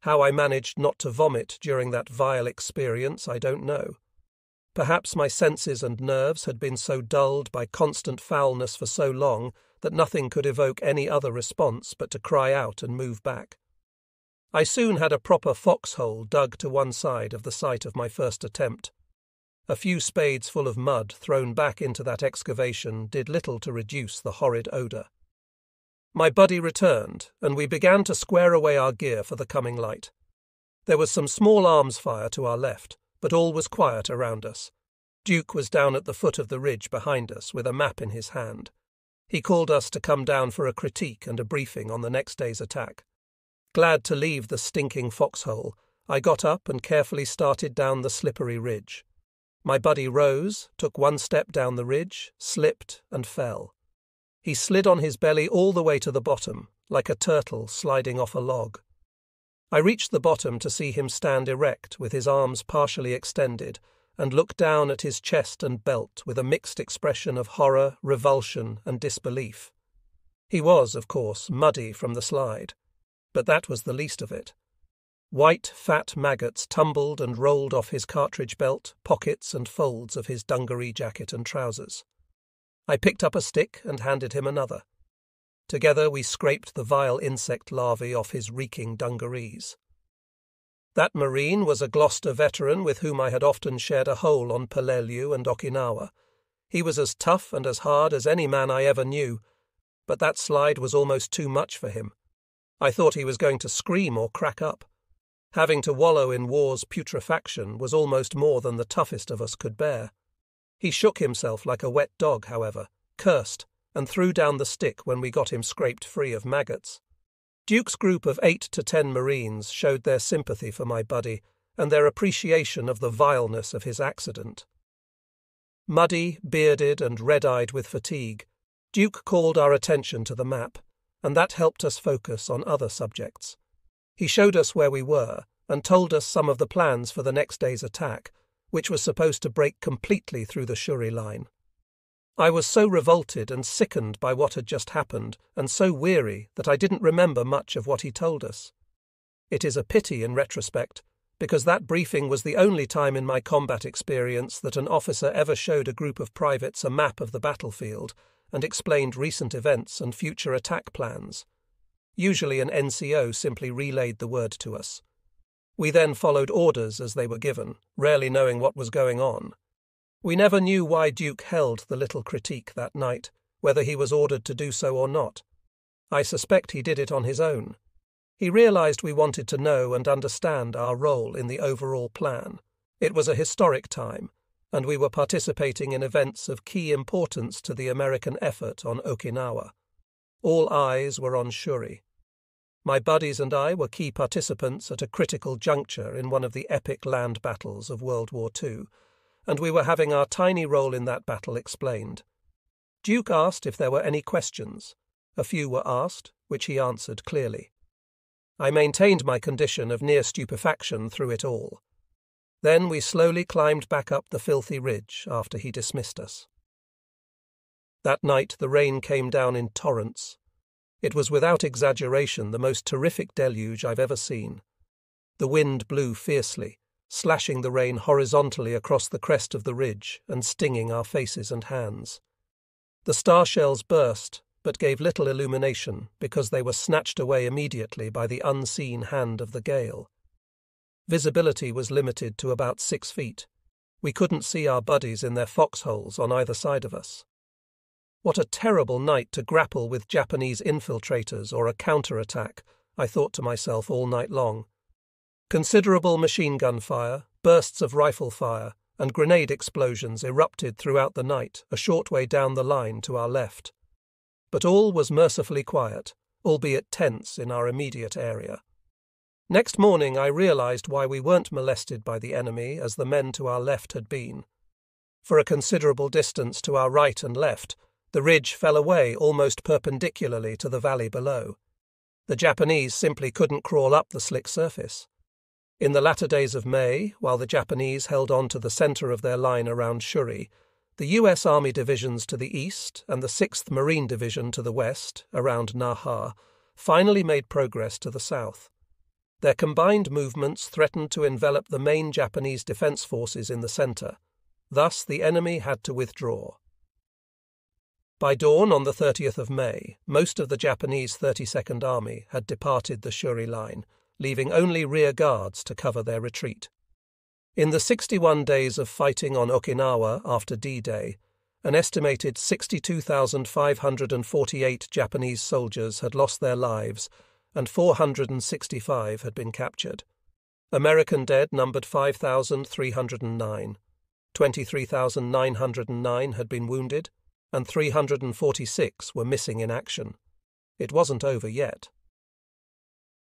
How I managed not to vomit during that vile experience, I don't know. Perhaps my senses and nerves had been so dulled by constant foulness for so long that nothing could evoke any other response but to cry out and move back. I soon had a proper foxhole dug to one side of the site of my first attempt. A few spades full of mud thrown back into that excavation did little to reduce the horrid odour. My buddy returned, and we began to square away our gear for the coming light. There was some small arms fire to our left, but all was quiet around us. Duke was down at the foot of the ridge behind us with a map in his hand. He called us to come down for a critique and a briefing on the next day's attack. Glad to leave the stinking foxhole, I got up and carefully started down the slippery ridge. My buddy rose, took one step down the ridge, slipped and fell. He slid on his belly all the way to the bottom, like a turtle sliding off a log. I reached the bottom to see him stand erect with his arms partially extended and look down at his chest and belt with a mixed expression of horror, revulsion and disbelief. He was, of course, muddy from the slide, but that was the least of it. White, fat maggots tumbled and rolled off his cartridge belt, pockets and folds of his dungaree jacket and trousers. I picked up a stick and handed him another. Together we scraped the vile insect larvae off his reeking dungarees. That Marine was a Gloucester veteran with whom I had often shared a hole on Peleliu and Okinawa. He was as tough and as hard as any man I ever knew, but that slide was almost too much for him. I thought he was going to scream or crack up. Having to wallow in war's putrefaction was almost more than the toughest of us could bear. He shook himself like a wet dog, however, cursed, and threw down the stick when we got him scraped free of maggots. Duke's group of 8 to 10 Marines showed their sympathy for my buddy and their appreciation of the vileness of his accident. Muddy, bearded, and red-eyed with fatigue, Duke called our attention to the map, and that helped us focus on other subjects. He showed us where we were and told us some of the plans for the next day's attack, which was supposed to break completely through the Shuri line. I was so revolted and sickened by what had just happened, and so weary that I didn't remember much of what he told us. It is a pity in retrospect, because that briefing was the only time in my combat experience that an officer ever showed a group of privates a map of the battlefield and explained recent events and future attack plans. Usually an NCO simply relayed the word to us. We then followed orders as they were given, rarely knowing what was going on. We never knew why Duke held the little critique that night, whether he was ordered to do so or not. I suspect he did it on his own. He realized we wanted to know and understand our role in the overall plan. It was a historic time, and we were participating in events of key importance to the American effort on Okinawa. All eyes were on Shuri. My buddies and I were key participants at a critical juncture in one of the epic land battles of World War II, and we were having our tiny role in that battle explained. Duke asked if there were any questions. A few were asked, which he answered clearly. I maintained my condition of near stupefaction through it all. Then we slowly climbed back up the filthy ridge after he dismissed us. That night the rain came down in torrents. It was without exaggeration the most terrific deluge I've ever seen. The wind blew fiercely, slashing the rain horizontally across the crest of the ridge and stinging our faces and hands. The star shells burst, but gave little illumination because they were snatched away immediately by the unseen hand of the gale. Visibility was limited to about 6 feet. We couldn't see our buddies in their foxholes on either side of us. What a terrible night to grapple with Japanese infiltrators or a counterattack, I thought to myself all night long. Considerable machine gun fire, bursts of rifle fire, and grenade explosions erupted throughout the night a short way down the line to our left. But all was mercifully quiet, albeit tense in our immediate area. Next morning I realized why we weren't molested by the enemy as the men to our left had been. For a considerable distance to our right and left, the ridge fell away almost perpendicularly to the valley below. The Japanese simply couldn't crawl up the slick surface. In the latter days of May, while the Japanese held on to the center of their line around Shuri, the U.S. Army divisions to the east and the 6th Marine Division to the west, around Naha, finally made progress to the south. Their combined movements threatened to envelop the main Japanese defense forces in the center. Thus the enemy had to withdraw. By dawn on the 30th of May, most of the Japanese 32nd Army had departed the Shuri line, leaving only rear guards to cover their retreat. In the 61 days of fighting on Okinawa after D-Day, an estimated 62,548 Japanese soldiers had lost their lives and 465 had been captured. American dead numbered 5,309, 23,909 had been wounded, and 346 were missing in action. It wasn't over yet.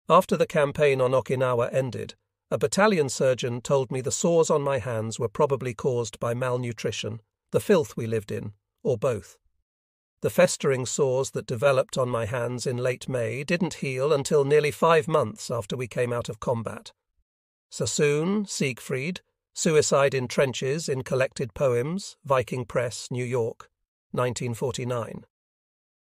After the campaign on Okinawa ended, a battalion surgeon told me the sores on my hands were probably caused by malnutrition, the filth we lived in, or both. The festering sores that developed on my hands in late May didn't heal until nearly 5 months after we came out of combat. Sassoon, Siegfried, Suicide in Trenches in Collected Poems, Viking Press, New York, 1949.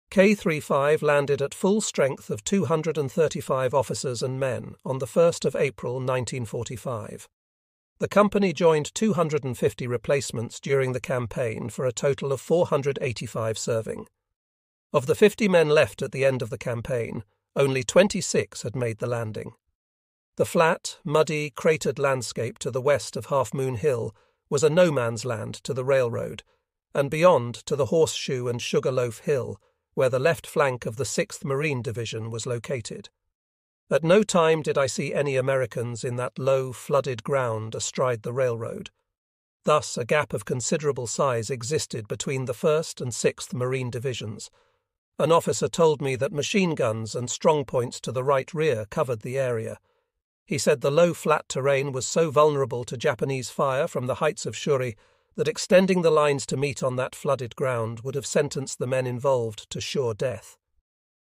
K-35 landed at full strength of 235 officers and men on the 1st of April 1945. The company joined 250 replacements during the campaign for a total of 485 serving. Of the 50 men left at the end of the campaign, only 26 had made the landing. The flat, muddy, cratered landscape to the west of Half Moon Hill was a no-man's land to the railroad, and beyond to the Horseshoe and Sugarloaf Hill, where the left flank of the 6th Marine Division was located. At no time did I see any Americans in that low, flooded ground astride the railroad. Thus a gap of considerable size existed between the 1st and 6th Marine Divisions. An officer told me that machine guns and strongpoints to the right rear covered the area. He said the low, flat terrain was so vulnerable to Japanese fire from the heights of Shuri that extending the lines to meet on that flooded ground would have sentenced the men involved to sure death.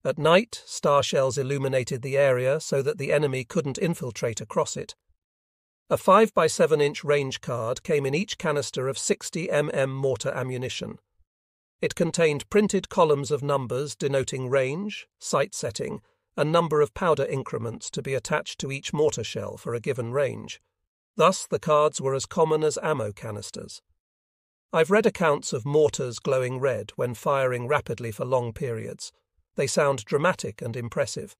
At night, star shells illuminated the area so that the enemy couldn't infiltrate across it. A 5x7-inch range card came in each canister of 60 mm mortar ammunition. It contained printed columns of numbers denoting range, sight setting, a number of powder increments to be attached to each mortar shell for a given range. Thus the cards were as common as ammo canisters. I've read accounts of mortars glowing red when firing rapidly for long periods. They sound dramatic and impressive.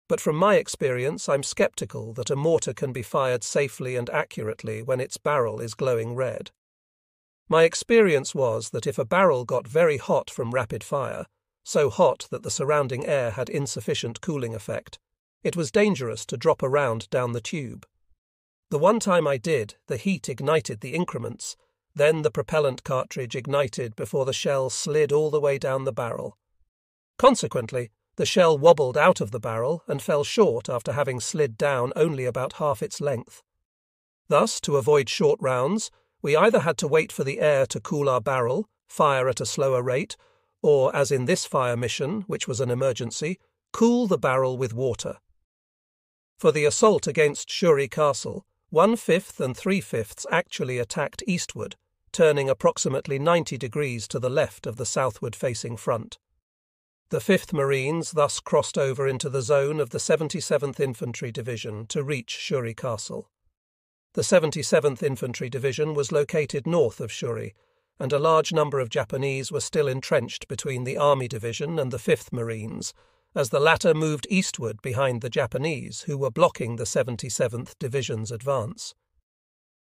But from my experience, I'm skeptical that a mortar can be fired safely and accurately when its barrel is glowing red. My experience was that if a barrel got very hot from rapid fire, so hot that the surrounding air had insufficient cooling effect, it was dangerous to drop a round down the tube. The one time I did, the heat ignited the increments, then the propellant cartridge ignited before the shell slid all the way down the barrel. Consequently, the shell wobbled out of the barrel and fell short after having slid down only about half its length. Thus, to avoid short rounds, we either had to wait for the air to cool our barrel, fire at a slower rate, or, as in this fire mission, which was an emergency, cool the barrel with water. For the assault against Shuri Castle, 1/5 and 3/5 actually attacked eastward, turning approximately 90 degrees to the left of the southward-facing front. The 5th Marines thus crossed over into the zone of the 77th Infantry Division to reach Shuri Castle. The 77th Infantry Division was located north of Shuri, and a large number of Japanese were still entrenched between the Army Division and the 5th Marines, as the latter moved eastward behind the Japanese, who were blocking the 77th Division's advance.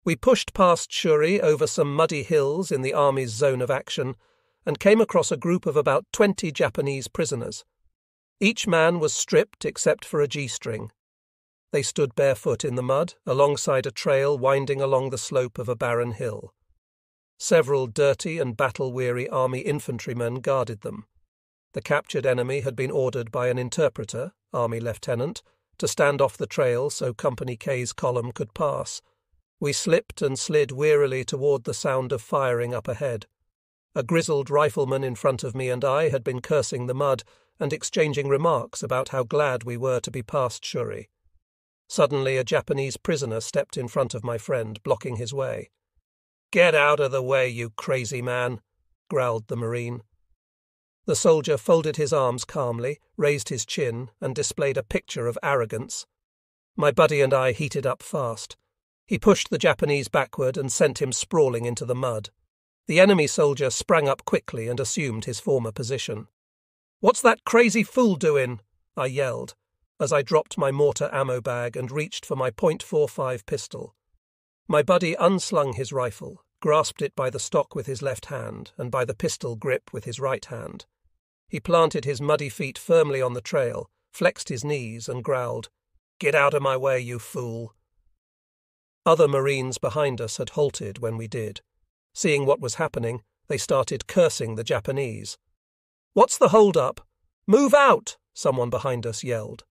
We pushed past Shuri over some muddy hills in the Army's zone of action, and came across a group of about 20 Japanese prisoners. Each man was stripped except for a G-string. They stood barefoot in the mud, alongside a trail winding along the slope of a barren hill. Several dirty and battle-weary army infantrymen guarded them. The captured enemy had been ordered by an interpreter, army lieutenant, to stand off the trail so Company K's column could pass. We slipped and slid wearily toward the sound of firing up ahead. A grizzled rifleman in front of me and I had been cursing the mud and exchanging remarks about how glad we were to be past Shuri. Suddenly a Japanese prisoner stepped in front of my friend, blocking his way. "Get out of the way, you crazy man," growled the Marine. The soldier folded his arms calmly, raised his chin, and displayed a picture of arrogance. My buddy and I heated up fast. He pushed the Japanese backward and sent him sprawling into the mud. The enemy soldier sprang up quickly and assumed his former position. "What's that crazy fool doing?" I yelled, as I dropped my mortar ammo bag and reached for my .45 pistol. My buddy unslung his rifle, grasped it by the stock with his left hand and by the pistol grip with his right hand. He planted his muddy feet firmly on the trail, flexed his knees and growled, "Get out of my way, you fool." Other Marines behind us had halted when we did. Seeing what was happening, they started cursing the Japanese. "What's the hold-up? Move out!" someone behind us yelled.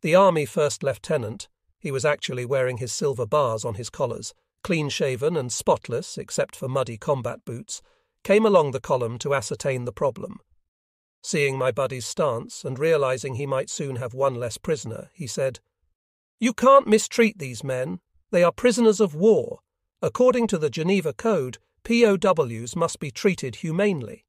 The Army First Lieutenant, he was actually wearing his silver bars on his collars, clean-shaven and spotless except for muddy combat boots, came along the column to ascertain the problem. Seeing my buddy's stance and realizing he might soon have one less prisoner, he said, "You can't mistreat these men. They are prisoners of war. According to the Geneva Code, POWs must be treated humanely."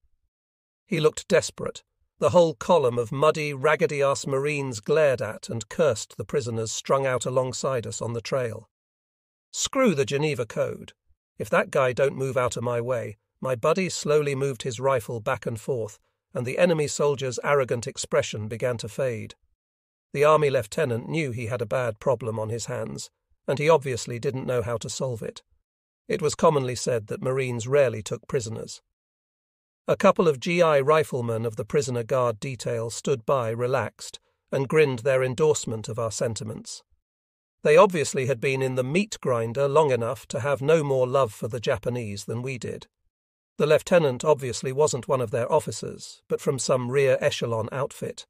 He looked desperate. The whole column of muddy, raggedy-ass Marines glared at and cursed the prisoners strung out alongside us on the trail. Screw the Geneva Code. If that guy don't move out of my way, my buddy slowly moved his rifle back and forth, and the enemy soldier's arrogant expression began to fade. The army lieutenant knew he had a bad problem on his hands, and he obviously didn't know how to solve it. It was commonly said that Marines rarely took prisoners. A couple of GI riflemen of the prisoner guard detail stood by relaxed and grinned their endorsement of our sentiments. They obviously had been in the meat grinder long enough to have no more love for the Japanese than we did. The lieutenant obviously wasn't one of their officers, but from some rear echelon outfit.